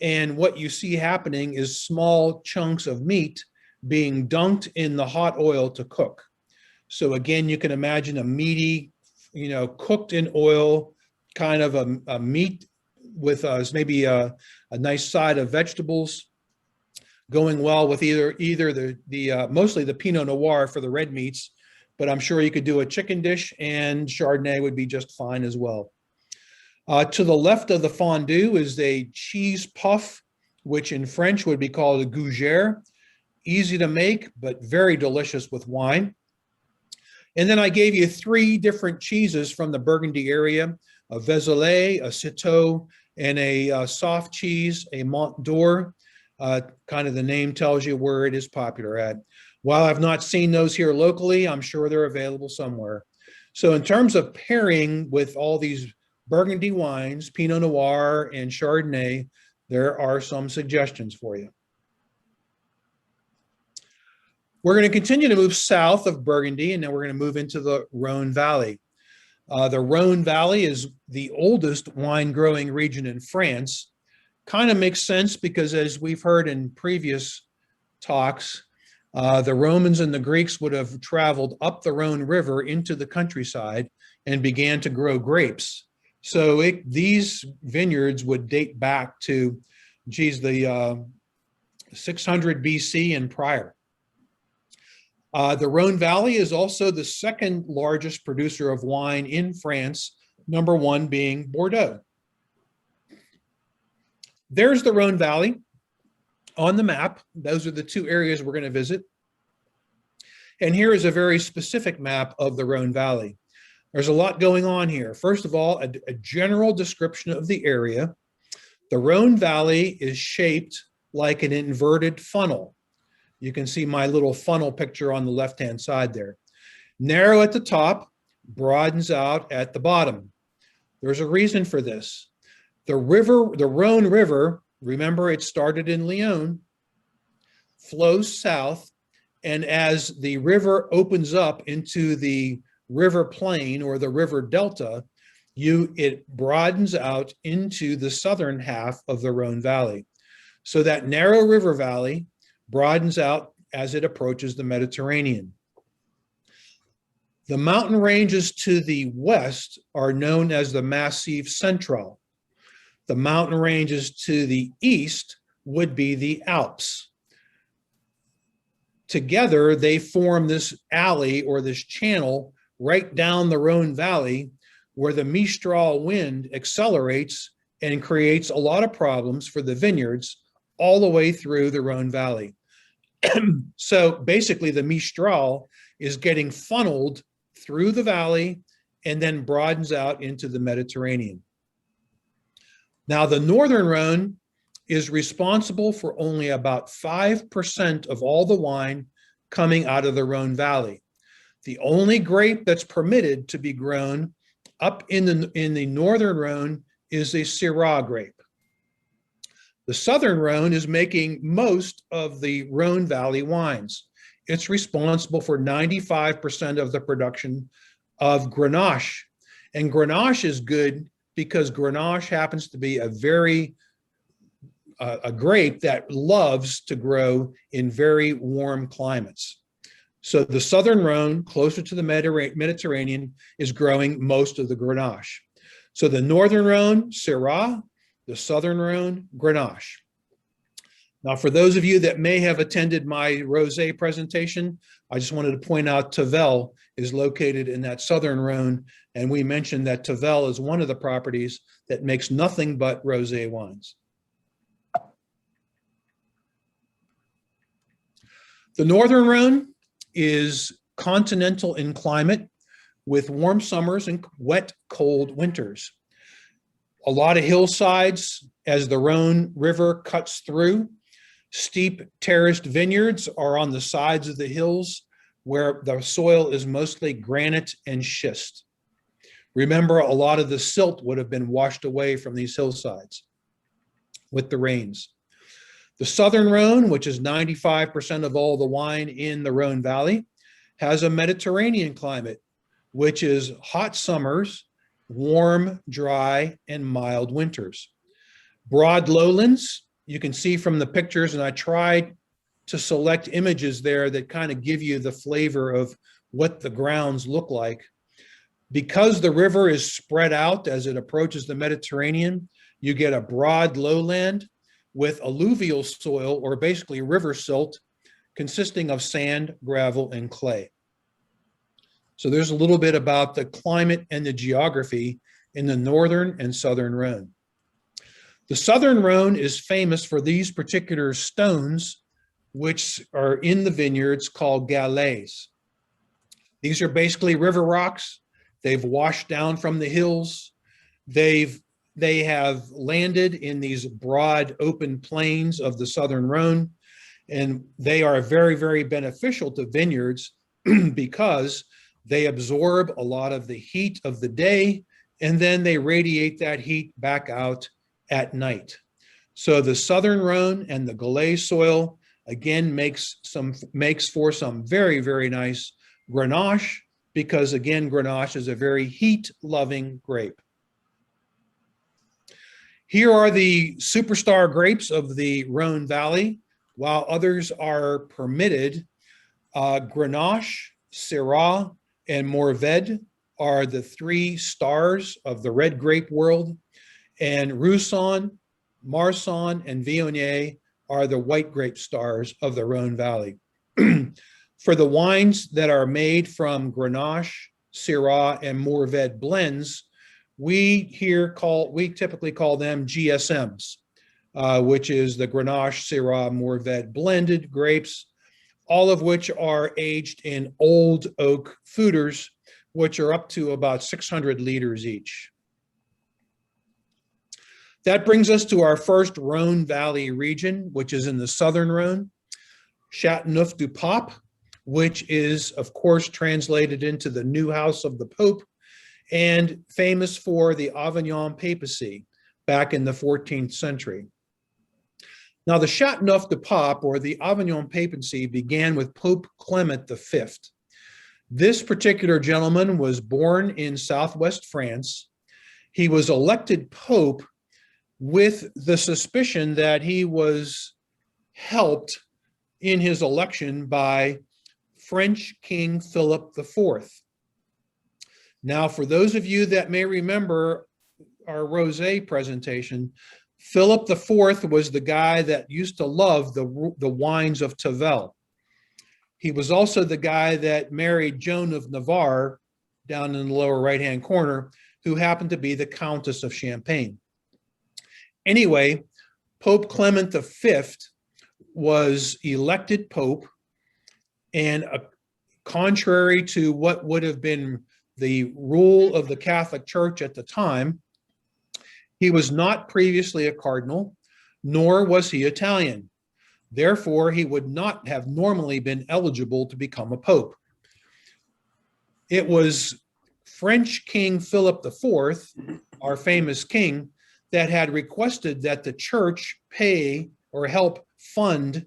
and what you see happening is small chunks of meat being dunked in the hot oil to cook. So again, you can imagine a meaty, cooked in oil, kind of a meat with maybe a nice side of vegetables, going well with either mostly the Pinot Noir for the red meats, but I'm sure you could do a chicken dish, and Chardonnay would be just fine as well. To the left of the fondue is a cheese puff, which in French would be called a gougère. Easy to make, but very delicious with wine. And then I gave you 3 different cheeses from the Burgundy area: a Vézelay, a Citeaux, and a soft cheese, a Mont d'Or. Kind of the name tells you where it is popular at. While I've not seen those here locally, I'm sure they're available somewhere. So in terms of pairing with all these Burgundy wines, Pinot Noir and Chardonnay, there are some suggestions for you. We're going to continue to move south of Burgundy, and then we're going to move into the Rhone Valley. The Rhone Valley is the oldest wine growing region in France. Kind of makes sense because, as we've heard in previous talks, the Romans and the Greeks would have traveled up the Rhone River into the countryside and began to grow grapes. So these vineyards would date back to, the 600 BC and prior. The Rhone Valley is also the second largest producer of wine in France, number 1 being Bordeaux. There's the Rhone Valley on the map. Those are the 2 areas we're going to visit. And here is a very specific map of the Rhone Valley. There's a lot going on here. First of all, a general description of the area. The Rhone Valley is shaped like an inverted funnel. You can see my little funnel picture on the left-hand side there. Narrow at the top, broadens out at the bottom. There's a reason for this. The Rhone River, remember it started in Lyon, flows south, and as the river opens up into the river plain or the river delta, it broadens out into the southern half of the Rhone Valley. So that narrow river valley broadens out as it approaches the Mediterranean. The mountain ranges to the west are known as the Massif Central. The mountain ranges to the east would be the Alps. Together, they form this alley or this channel right down the Rhone Valley, where the Mistral wind accelerates and creates a lot of problems for the vineyards all the way through the Rhone Valley. So basically, the Mistral is getting funneled through the valley and then broadens out into the Mediterranean. Now, the Northern Rhone is responsible for only about 5% of all the wine coming out of the Rhone Valley. The only grape that's permitted to be grown up in the Northern Rhone is a Syrah grape. The Southern Rhone is making most of the Rhone Valley wines. It's responsible for 95% of the production of Grenache. And Grenache is good because Grenache happens to be a very a grape that loves to grow in very warm climates. So the Southern Rhone, closer to the Mediterranean, is growing most of the Grenache. So the Northern Rhone, Syrah, the Southern Rhone, Grenache. Now, for those of you that may have attended my rosé presentation, I just wanted to point out Tavel is located in that Southern Rhone, and we mentioned that Tavel is one of the properties that makes nothing but rosé wines. The Northern Rhone is continental in climate with warm summers and wet, cold winters. A lot of hillsides as the Rhone River cuts through. Steep terraced vineyards are on the sides of the hills where the soil is mostly granite and schist. Remember, a lot of the silt would have been washed away from these hillsides with the rains. The Southern Rhone, which is 95% of all the wine in the Rhone Valley, has a Mediterranean climate, which is hot summers, warm, dry, and mild winters. Broad lowlands, you can see from the pictures, and I tried to select images there that kind of give you the flavor of what the grounds look like. Because the river is spread out as it approaches the Mediterranean, you get a broad lowland with alluvial soil, or basically river silt, consisting of sand, gravel, and clay. So there's a little bit about the climate and the geography in the Northern and Southern Rhone. The Southern Rhone is famous for these particular stones, which are in the vineyards called galets. These are basically river rocks. They've washed down from the hills. They have landed in these broad open plains of the Southern Rhone, and they are very, very beneficial to vineyards because they absorb a lot of the heat of the day, and then they radiate that heat back out at night. So the Southern Rhone and the Galais soil, again, makes for some very, very nice Grenache, because again, Grenache is a very heat-loving grape. Here are the superstar grapes of the Rhone Valley. While others are permitted, Grenache, Syrah, and Mourvedre are the three stars of the red grape world, and Roussanne, Marsanne, and Viognier are the white grape stars of the Rhone Valley. For the wines that are made from Grenache, Syrah, and Mourvedre blends, we typically call them GSMs, which is the Grenache, Syrah, Mourvedre blended grapes, all of which are aged in old oak foeders, which are up to about 600 liters each. That brings us to our first Rhone Valley region, which is in the Southern Rhone, Châteauneuf-du-Pape, which is, of course, translated into the new house of the Pope, and famous for the Avignon papacy back in the 14th century. Now, the Châteauneuf-du-Pape, or the Avignon papacy, began with Pope Clement V. This particular gentleman was born in southwest France. He was elected Pope with the suspicion that he was helped in his election by French King Philip IV. Now, for those of you that may remember our rosé presentation, Philip IV was the guy that used to love the wines of Tavel. He was also the guy that married Joan of Navarre, down in the lower right-hand corner, who happened to be the Countess of Champagne. Anyway, Pope Clement V was elected Pope, and contrary to what would have been the rule of the Catholic Church at the time, he was not previously a cardinal, nor was he Italian. Therefore, he would not have normally been eligible to become a pope. It was French King Philip IV, our famous king, that had requested that the church pay or help fund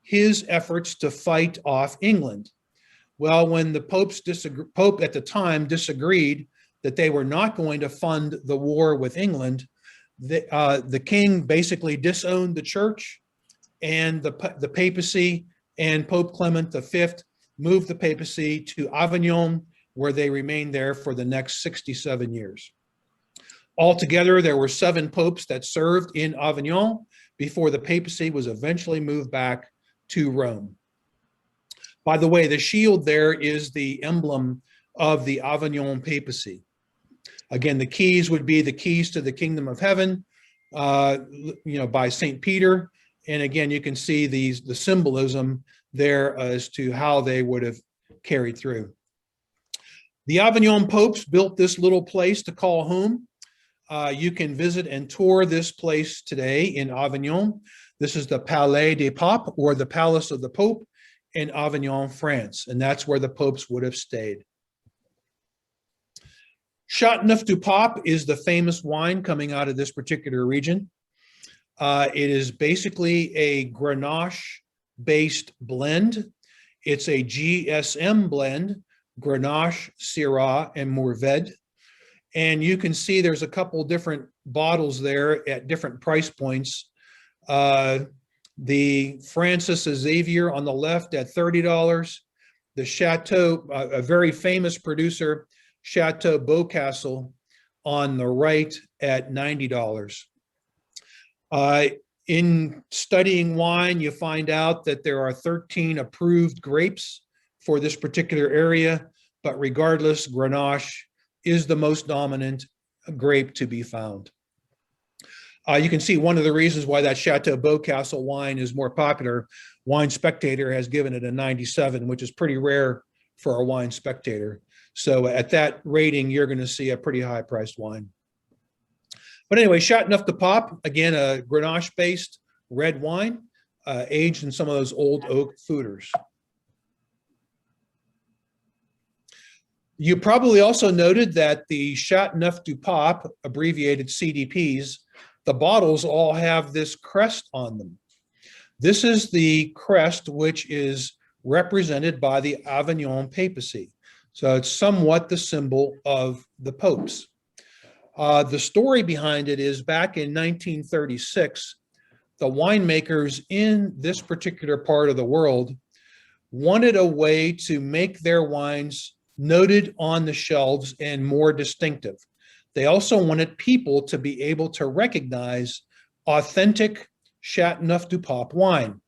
his efforts to fight off England. Well, when the Pope at the time disagreed that they were not going to fund the war with England, The king basically disowned the church, and the papacy and Pope Clement V moved the papacy to Avignon, where they remained there for the next 67 years. Altogether, there were 7 popes that served in Avignon before the papacy was eventually moved back to Rome. By the way, the shield there is the emblem of the Avignon papacy. Again, the keys would be the keys to the kingdom of heaven, by St. Peter. And again, you can see the symbolism there as to how they would have carried through. The Avignon popes built this little place to call home. You can visit and tour this place today in Avignon. This is the Palais des Papes, or the Palace of the Pope, in Avignon, France. And that's where the popes would have stayed. Châteauneuf du Pape is the famous wine coming out of this particular region. It is basically a Grenache-based blend. It's a GSM blend, Grenache, Syrah, and Mourvedre. And you can see there's a couple different bottles there at different price points. The Francis Xavier on the left at $30. The Chateau, a very famous producer, Chateau Beaucastel, on the right at $90. In studying wine, you find out that there are 13 approved grapes for this particular area, but regardless, Grenache is the most dominant grape to be found. You can see one of the reasons why that Chateau Beaucastel wine is more popular. Wine Spectator has given it a 97, which is pretty rare for a Wine Spectator. So at that rating, you're going to see a pretty high priced wine. But anyway, Châteauneuf du Pape, again, a Grenache-based red wine, aged in some of those old oak foeders. You probably also noted that the Châteauneuf du Pape, abbreviated CDPs, the bottles all have this crest on them. This is the crest which is represented by the Avignon papacy. So it's somewhat the symbol of the popes. The story behind it is back in 1936, the winemakers in this particular part of the world wanted a way to make their wines noted on the shelves and more distinctive. They also wanted people to be able to recognize authentic Châteauneuf du Pape wine.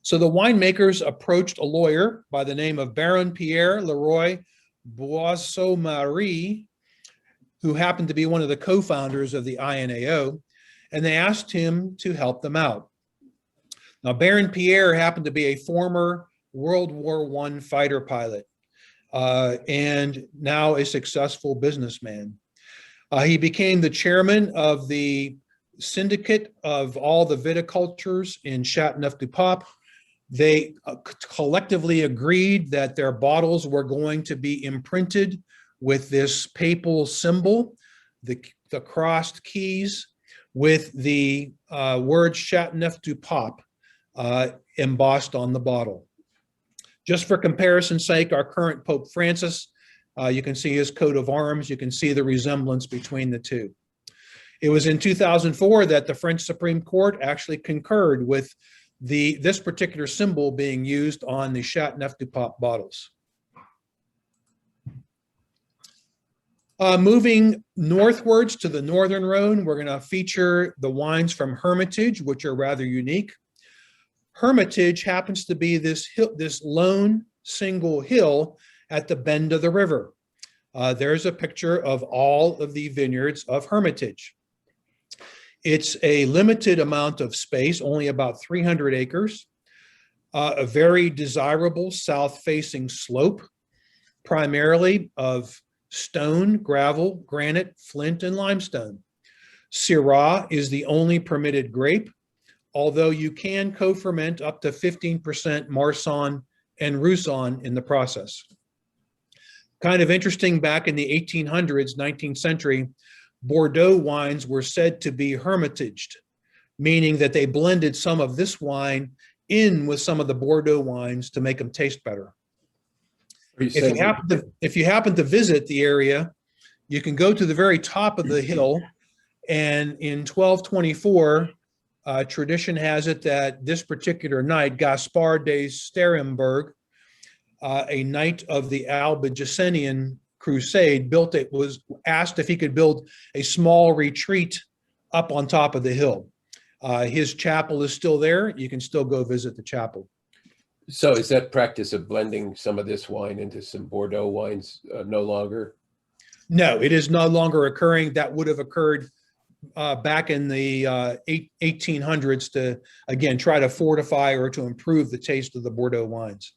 So the winemakers approached a lawyer by the name of Baron Pierre Leroy Boisseau-Marie, who happened to be one of the co-founders of the INAO, and they asked him to help them out. Now, Baron Pierre happened to be a former World War I fighter pilot and now a successful businessman. He became the chairman of the syndicate of all the viticultures in Châteauneuf du Pape. They collectively agreed that their bottles were going to be imprinted with this papal symbol, the crossed keys, with the word Châteauneuf du Pape embossed on the bottle. Just for comparison's sake, our current Pope Francis, you can see his coat of arms. You can see the resemblance between the two. It was in 2004 that the French Supreme Court actually concurred with this particular symbol being used on the Châteauneuf du Pape bottles. Moving northwards to the Northern Rhone, we're going to feature the wines from Hermitage, which are rather unique. Hermitage happens to be this lone single hill at the bend of the river. There's a picture of all of the vineyards of Hermitage. It's a limited amount of space, only about 300 acres, a very desirable south-facing slope, primarily of stone, gravel, granite, flint, and limestone. Syrah is the only permitted grape, although you can co-ferment up to 15% Marsanne and Roussanne in the process. Kind of interesting, back in the 1800s, 19th century, Bordeaux wines were said to be hermitaged, meaning that they blended some of this wine in with some of the Bordeaux wines to make them taste better. If you happen to visit the area, you can go to the very top of the hill And in 1224, tradition has it that this particular knight, Gaspar de Sterenburg, a knight of the Albigensian Crusade, was asked if he could build a small retreat up on top of the hill. His chapel is still there. You can still go visit the chapel. So is that practice of blending some of this wine into some Bordeaux wines no longer? No, it is no longer occurring. That would have occurred back in the 1800s to, again, try to fortify or to improve the taste of the Bordeaux wines.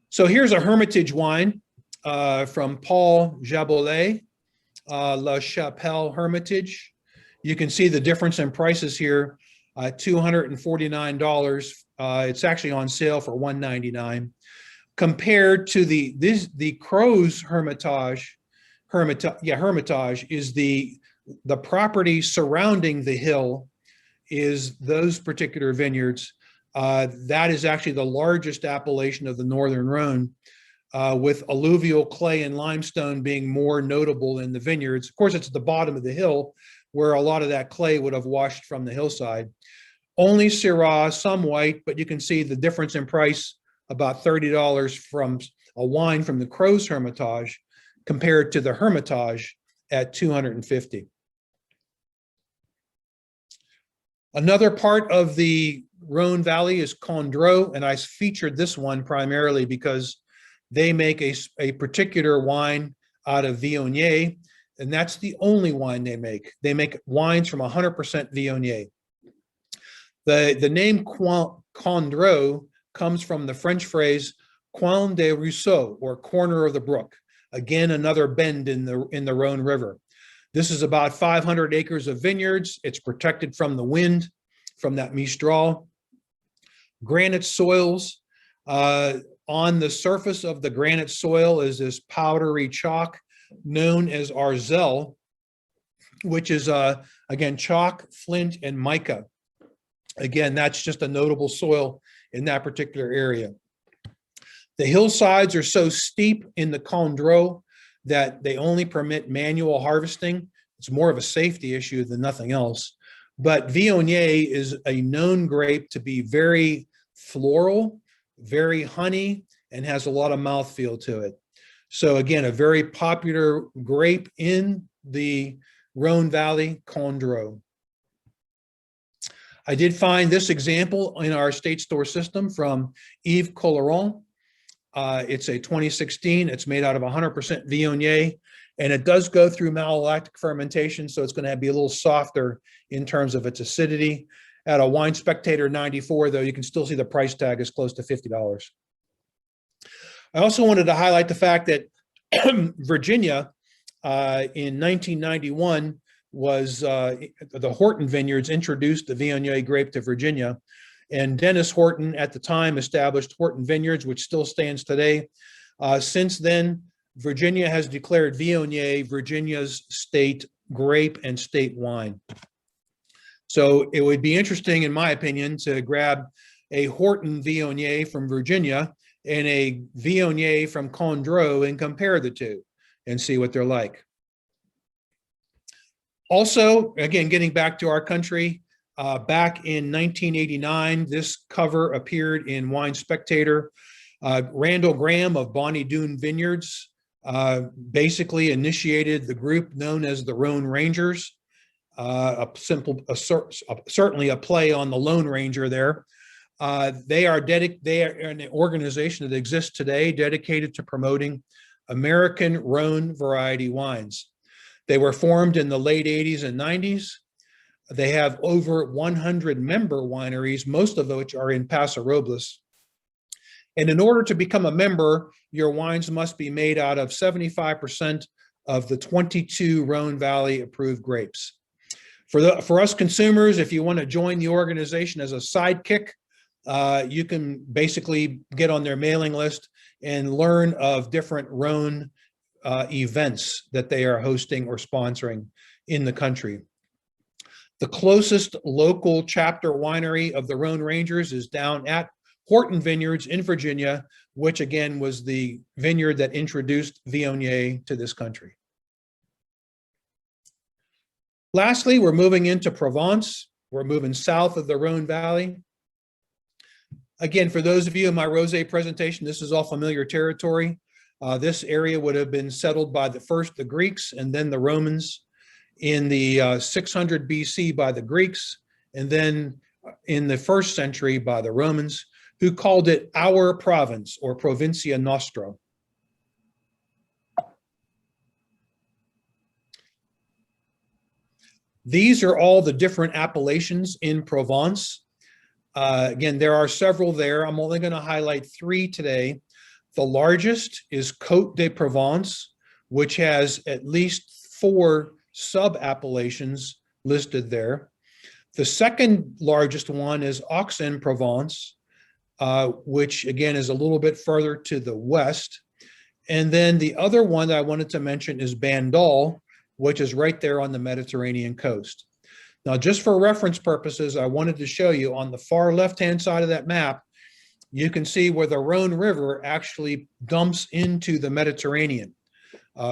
So here's a Hermitage wine from Paul Jabolet, La Chapelle Hermitage. You can see the difference in prices here, $249. It's actually on sale for $199. Compared to the Crow's Hermitage is the property surrounding the hill is those particular vineyards. That is actually the largest appellation of the Northern Rhone, with alluvial clay and limestone being more notable in the vineyards. Of course, it's at the bottom of the hill where a lot of that clay would have washed from the hillside. Only Syrah, some white, but you can see the difference in price, about $30 from a wine from the Crow's Hermitage compared to the Hermitage at $250. Another part of the Rhone Valley is Condro, and I featured this one primarily because they make a particular wine out of Viognier, and that's the only wine they make. They make wines from 100% Viognier. The name Condro comes from the French phrase coin de ruisseau, or corner of the brook. Again, another bend in the Rhone River. This is about 500 acres of vineyards. It's protected from the wind, from that mistral. Granite soils. On the surface of the granite soil is this powdery chalk known as arzelle, which is, again, chalk, flint, and mica. Again, that's just a notable soil in that particular area. The hillsides are so steep in the Condro that they only permit manual harvesting. It's more of a safety issue than nothing else. But Viognier is a known grape to be very floral, very honey, and has a lot of mouthfeel to it. So again, a very popular grape in the Rhone Valley, Condro. I did find this example in our state store system from Yves Colleran. It's a 2016. It's made out of 100% Viognier, and it does go through malolactic fermentation, so it's going to be a little softer in terms of its acidity. At a Wine Spectator 94, though, you can still see the price tag is close to $50. I also wanted to highlight the fact that Virginia in 1991 was the Horton Vineyards introduced the Viognier grape to Virginia, and Dennis Horton at the time established Horton Vineyards, which still stands today. Since then, Virginia has declared Viognier Virginia's state grape and state wine. So it would be interesting, in my opinion, to grab a Horton Viognier from Virginia and a Viognier from Condro and compare the two and see what they're like. Also, again, getting back to our country, back in 1989, this cover appeared in Wine Spectator. Randall Graham of Bonnie Doon Vineyards basically initiated the group known as the Rhone Rangers. Certainly a play on the Lone Ranger there. They are an organization that exists today dedicated to promoting American Rhone variety wines. They were formed in the late 80s and 90s. They have over 100 member wineries, most of which are in Paso Robles. And in order to become a member, your wines must be made out of 75% of the 22 Rhone Valley approved grapes. For us consumers, if you want to join the organization as a sidekick, you can basically get on their mailing list and learn of different Rhone events that they are hosting or sponsoring in the country. The closest local chapter winery of the Rhone Rangers is down at Horton Vineyards in Virginia, which again was the vineyard that introduced Viognier to this country. Lastly, we're moving into Provence. We're moving south of the Rhone Valley. Again, for those of you in my rosé presentation, this is all familiar territory. This area would have been settled by the Greeks and then the Romans in the 600 BC by the Greeks, and then in the 1st century by the Romans, who called it our province or Provincia Nostra. These are all the different appellations in Provence. Again, there are several there. I'm only going to highlight 3 today. The largest is Côte de Provence, which has at least 4 sub-appellations listed there. The second largest one is Aix-en-Provence, which again is a little bit further to the west. And then the other one that I wanted to mention is Bandol, which is right there on the Mediterranean coast. Now, just for reference purposes, I wanted to show you on the far left-hand side of that map, you can see where the Rhone River actually dumps into the Mediterranean.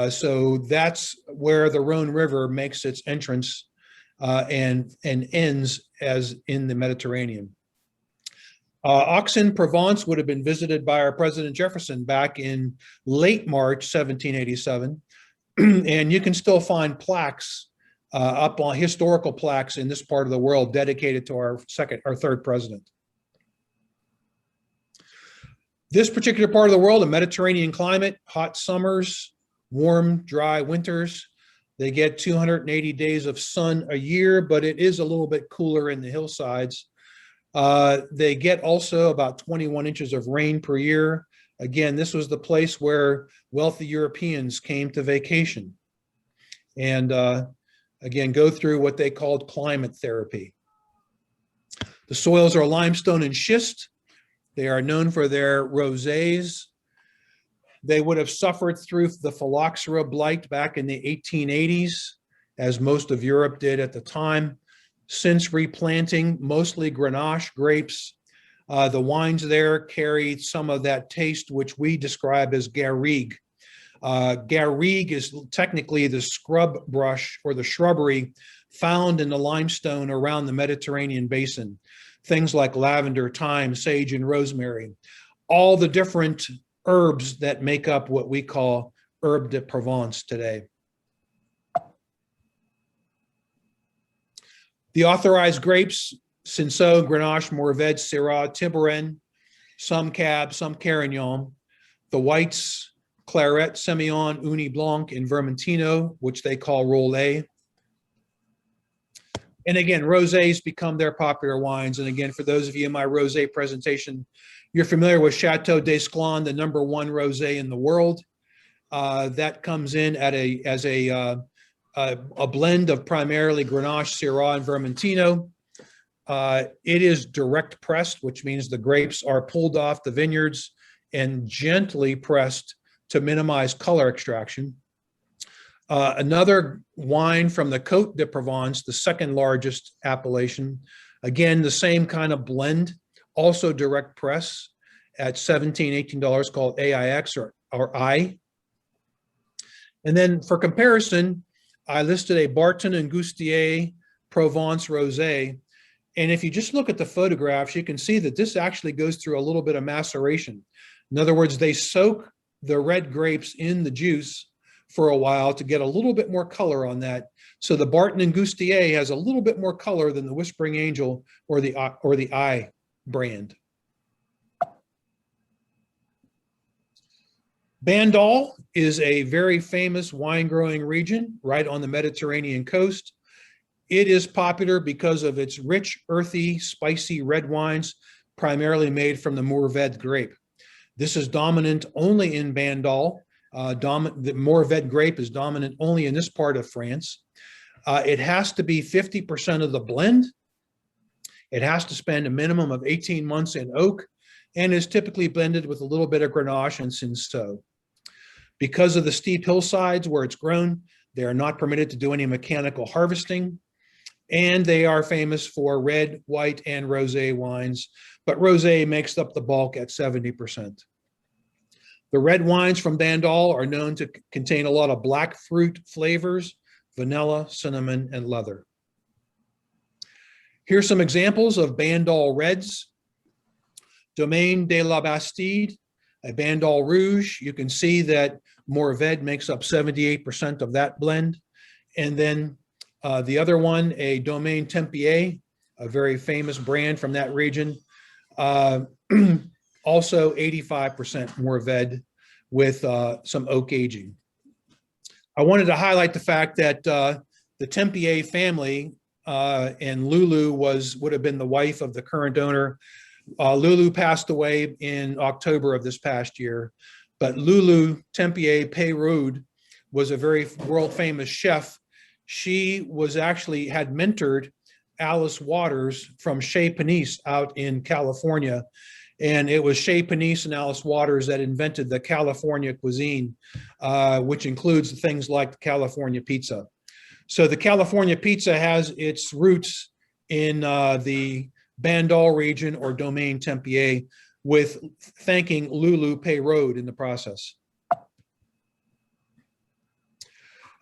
So that's where the Rhone River makes its entrance and ends as in the Mediterranean. Aix-en-Provence would have been visited by our President Jefferson back in late March 1787. And you can still find plaques up on historical plaques in this part of the world dedicated to our 3rd president. This particular part of the world, a Mediterranean climate, hot summers, warm, dry winters. They get 280 days of sun a year, but it is a little bit cooler in the hillsides. They get also about 21 inches of rain per year. Again, this was the place where wealthy Europeans came to vacation and again, go through what they called climate therapy. The soils are limestone and schist. They are known for their rosés. They would have suffered through the phylloxera blight back in the 1880s, as most of Europe did at the time. Since replanting mostly Grenache grapes, the wines there carry some of that taste which we describe as garrigue. Garrigue is technically the scrub brush or the shrubbery found in the limestone around the Mediterranean basin. Things like lavender, thyme, sage, and rosemary. All the different herbs that make up what we call herbe de Provence today. The authorized grapes, Cinsault, Grenache, Mourvedre, Syrah, Tiburon, some Cab, some Carignan. The whites, Claret, Semillon, Uni Blanc, and Vermentino, which they call Rollet. And again, rosés become their popular wines. And again, for those of you in my rosé presentation, you're familiar with Chateau d'Esclans, the #1 rosé in the world. That comes in at as a blend of primarily Grenache, Syrah, and Vermentino. It is direct pressed, which means the grapes are pulled off the vineyards and gently pressed to minimize color extraction. Another wine from the Côte de Provence, the 2nd largest appellation. Again, the same kind of blend, also direct press at $17, $18 called AIX or I. And then for comparison, I listed a Barton and Goustier Provence Rosé. And if you just look at the photographs, you can see that this actually goes through a little bit of maceration. In other words, they soak the red grapes in the juice for a while to get a little bit more color on that. So the Barton and Goustier has a little bit more color than the Whispering Angel or the I brand. Bandol is a very famous wine growing region right on the Mediterranean coast. It is popular because of its rich, earthy, spicy red wines, primarily made from the Mourvedre grape. This is dominant only in Bandol. The Mourvedre grape is dominant only in this part of France. It has to be 50% of the blend. It has to spend a minimum of 18 months in oak and is typically blended with a little bit of Grenache and Cinsault. Because of the steep hillsides where it's grown, they are not permitted to do any mechanical harvesting. And they are famous for red, white, and rosé wines, but rosé makes up the bulk at 70%. The red wines from Bandol are known to contain a lot of black fruit flavors, vanilla, cinnamon, and leather. Here's some examples of Bandol reds. Domaine de la Bastide, a Bandol Rouge. You can see that Mourvèdre makes up 78% of that blend. And then the other one, a Domaine Tempier, a very famous brand from that region. Also 85% Mourvèdre with some oak aging. I wanted to highlight the fact that the Tempier family and Lulu would have been the wife of the current owner. Lulu passed away in October of this past year, but Lulu Tempier Peyroud was a very world famous chef. She was actually had mentored Alice Waters from Chez Panisse out in California. And it was Chez Panisse and Alice Waters that invented the California cuisine, which includes things like the California pizza. So the California pizza has its roots in the Bandol region or Domaine Tempier, with thanking Lulu Peyroud in the process.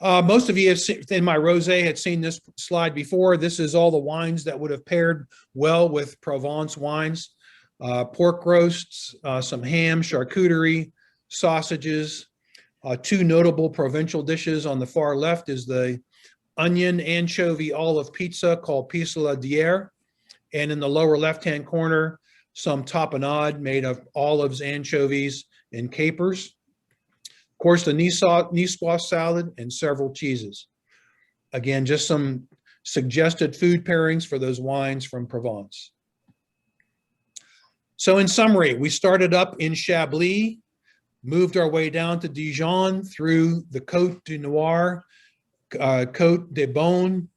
Most of you have seen, in my rosé had seen this slide before. This is all the wines that would have paired well with Provence wines. Pork roasts, some ham, charcuterie, sausages. Two notable provincial dishes on the far left is the onion anchovy olive pizza called Pistola d'Hier. And in the lower left-hand corner, some tapenade made of olives, anchovies, and capers. Of course, the Niçoise salad and several cheeses. Again, just some suggested food pairings for those wines from Provence. So in summary, we started up in Chablis, moved our way down to Dijon through the Côte du Noir, Côte des Beaunes,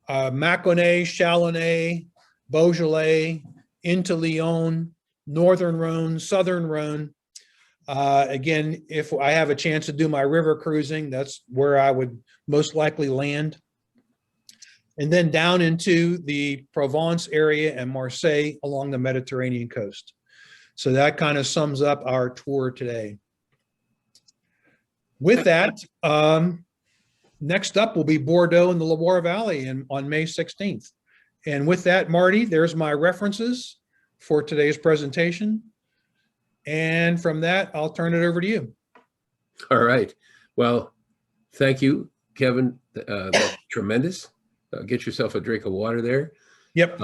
Mâconnais, Chalonnais, Beaujolais, into Lyon, Northern Rhone, Southern Rhone. Again, if I have a chance to do my river cruising, that's where I would most likely land. And then down into the Provence area and Marseille along the Mediterranean coast. So that kind of sums up our tour today. With that, next up will be Bordeaux and the Loire Valley on May 16th. And with that, Marty, there's my references for today's presentation. And from that, I'll turn it over to you. All right. Well, thank you, Kevin. That's tremendous. Get yourself a drink of water there. Yep.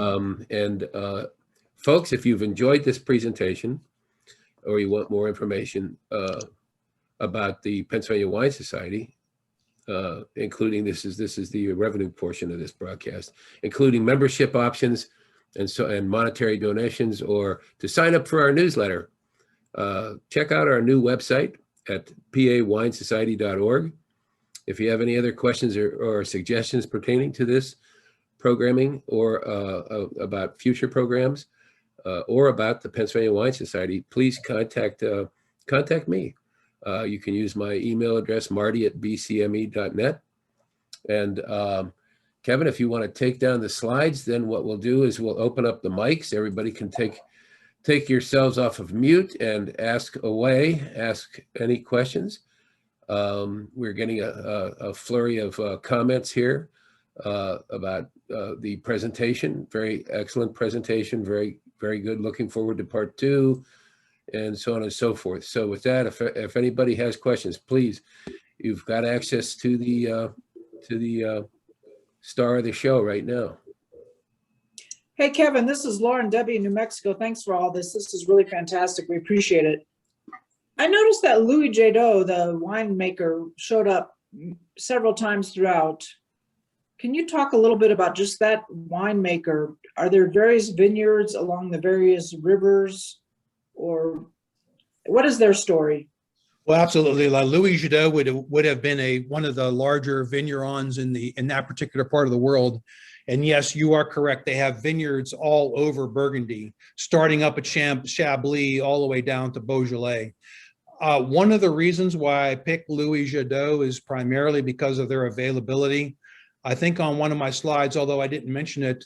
Folks, if you've enjoyed this presentation or you want more information about the Pennsylvania Wine Society, including this is the revenue portion of this broadcast, including membership options and monetary donations, or to sign up for our newsletter, check out our new website at pawinesociety.org. If you have any other questions or suggestions pertaining to this programming, or about future programs, or about the Pennsylvania Wine Society, please contact me. You can use my email address, marty@bcme.net. And Kevin, if you want to take down the slides, then what we'll do is we'll open up the mics. Everybody can take yourselves off of mute and ask away, ask any questions. We're getting a flurry of comments here about the presentation. Very excellent presentation, very, very good. Looking forward to part 2, and so on and so forth. So with that, if anybody has questions, please, you've got access to the star of the show right now. Hey, Kevin, this is Lauren Debbie in New Mexico. Thanks for all this. This is really fantastic. We appreciate it. I noticed that Louis Jadot, the winemaker, showed up several times throughout. Can you talk a little bit about just that winemaker? Are there various vineyards along the various rivers, or what is their story? Well, absolutely. Louis Jadot would have been one of the larger vignerons in that particular part of the world. And yes, you are correct. They have vineyards all over Burgundy, starting up at Chablis all the way down to Beaujolais. One of the reasons why I picked Louis Jadot is primarily because of their availability. I think on one of my slides, although I didn't mention it,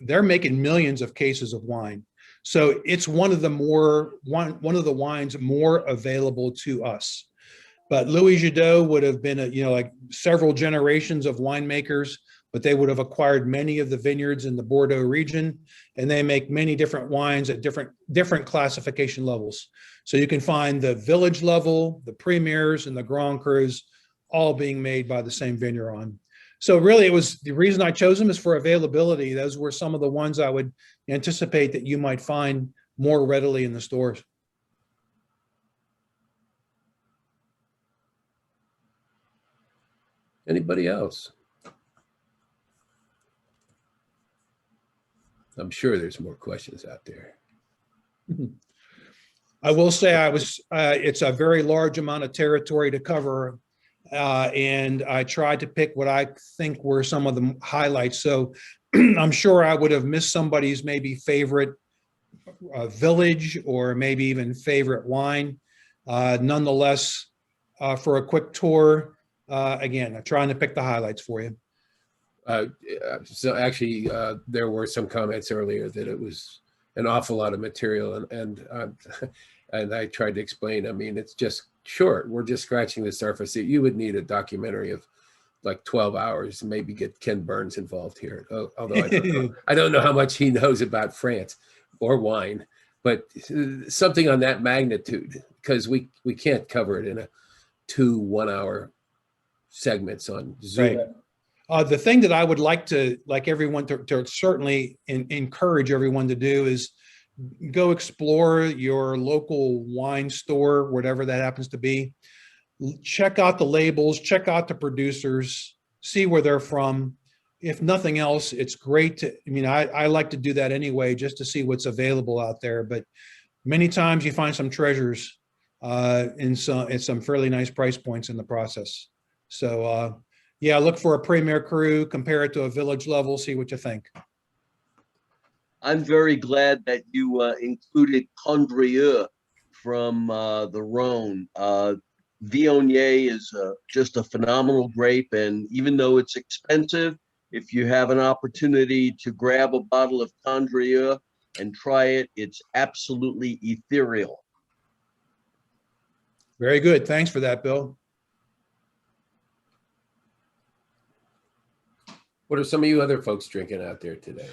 they're making millions of cases of wine. So it's one of the wines more available to us. But Louis Jadot would have been, like several generations of winemakers, but they would have acquired many of the vineyards in the Bordeaux region, and they make many different wines at different classification levels. So you can find the village level, the premiers, and the Grand Crus all being made by the same vigneron. So really, it was the reason I chose them is for availability. Those were some of the ones I would anticipate that you might find more readily in the stores. Anybody else? I'm sure there's more questions out there. I will say it's a very large amount of territory to cover. And I tried to pick what I think were some of the highlights. So I'm sure I would have missed somebody's maybe favorite village or maybe even favorite wine. Nonetheless, for a quick tour, again, I'm trying to pick the highlights for you. So actually, there were some comments earlier that it was an awful lot of material, and I tried to explain. I mean, it's just short. We're just scratching the surface. You would need a documentary of like 12 hours, and maybe get Ken Burns involved here. Although I don't know how much he knows about France or wine, but something on that magnitude, because we can't cover it in a 2 1-hour segments on Zoom. Right. The thing that I would like everyone to certainly encourage everyone to do is go explore your local wine store, whatever that happens to be. Check out the labels, check out the producers, see where they're from. If nothing else, it's great to, I like to do that anyway, just to see what's available out there. But many times you find some treasures in some fairly nice price points in the process. So yeah, look for a premier cru, compare it to a village level, see what you think. I'm very glad that you included Condrieu from the Rhone. Viognier is just a phenomenal grape, and even though it's expensive, if you have an opportunity to grab a bottle of Condrieu and try it, it's absolutely ethereal. Very good. Thanks for that, Bill. What are some of you other folks drinking out there today?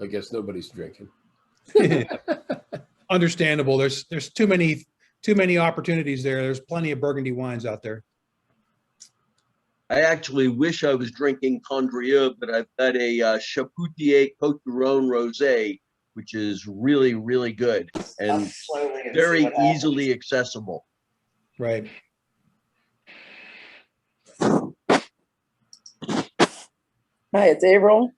I guess nobody's drinking. Understandable. There's too many opportunities there. There's plenty of Burgundy wines out there. I actually wish I was drinking Condrieu, but I've got a Chapoutier Côte du Rhône Rosé, which is really, really good and very easily accessible. Right. Hi, it's April.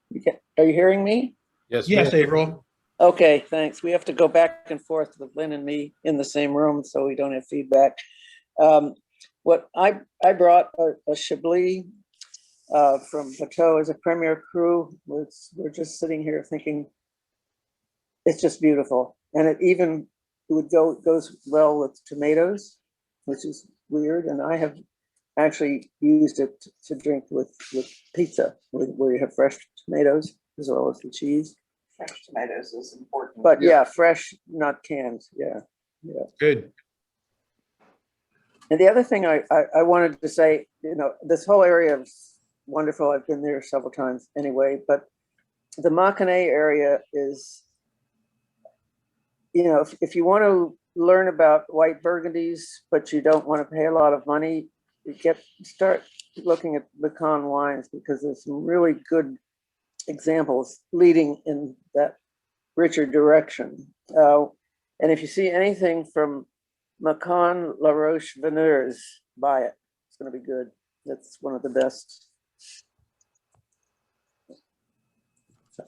Are you hearing me? Yes, Yes, ma'am. April. Okay, thanks. We have to go back and forth with Lynn and me in the same room, so we don't have feedback. What I brought a Chablis from Bateau as a premier cru. We're just sitting here thinking it's just beautiful, and it goes well with tomatoes, which is weird. And I have actually used it to drink with pizza, where you have fresh tomatoes as well as the cheese. Fresh tomatoes is important. But yeah, fresh, not canned. Yeah. Good. And the other thing I wanted to say, this whole area is wonderful. I've been there several times anyway, but the Mâconnais area is, if you want to learn about white Burgundies, but you don't want to pay a lot of money, start looking at Macon wines, because there's some really good examples leading in that richer direction. And if you see anything from Macon La Roche Veneurs, buy it. It's going to be good. That's one of the best.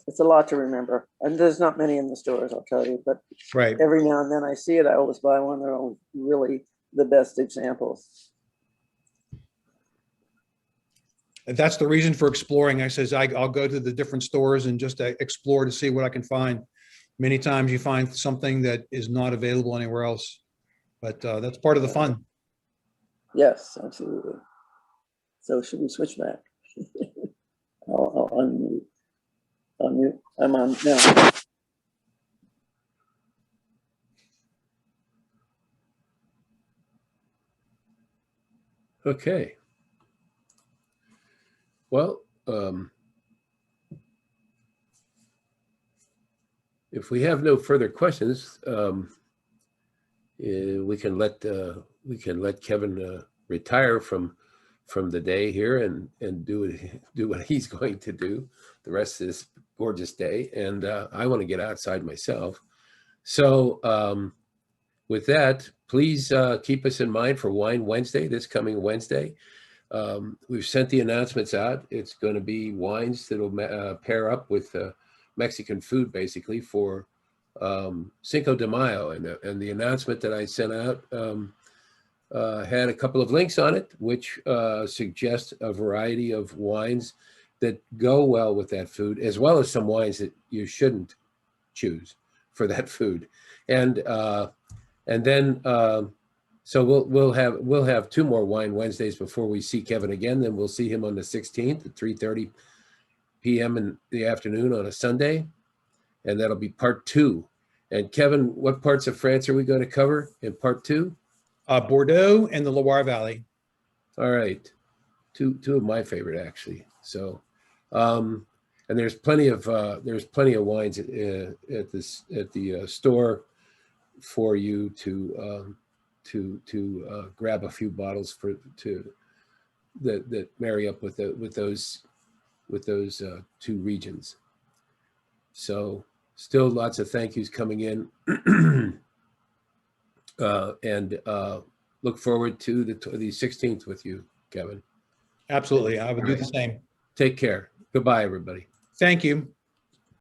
It's a lot to remember. And there's not many in the stores, I'll tell you, but Right. every now and then I see it. I always buy one. They're all really the best examples. That's the reason for exploring. I'll go to the different stores and just explore to see what I can find. Many times you find something that is not available anywhere else, but that's part of the fun. Yes, absolutely. So should we switch back? I'll unmute. Unmute. I'm on now. Okay. Well, if we have no further questions, we can let Kevin retire from the day here and do what he's going to do the rest of this gorgeous day. And I want to get outside myself. So with that, please keep us in mind for Wine Wednesday, this coming Wednesday. We've sent the announcements out. It's going to be wines that'll pair up with Mexican food, basically, for Cinco de Mayo. And the announcement that I sent out had a couple of links on it, which suggest a variety of wines that go well with that food, as well as some wines that you shouldn't choose for that food. And then so we'll have 2 more Wine Wednesdays before we see Kevin again. Then we'll see him on the 16th at 3:30 p.m. in the afternoon on a Sunday, and that'll be part 2. And Kevin, what parts of France are we going to cover in part 2? Bordeaux and the Loire Valley. All right, two of my favorite actually. So, and there's plenty of wines at the store for you to grab a few bottles that marry up with those 2 regions. So still lots of thank yous coming in, and look forward to the 16th with you, Kevin. Absolutely. I would do the same. Take care. Goodbye, everybody. Thank you.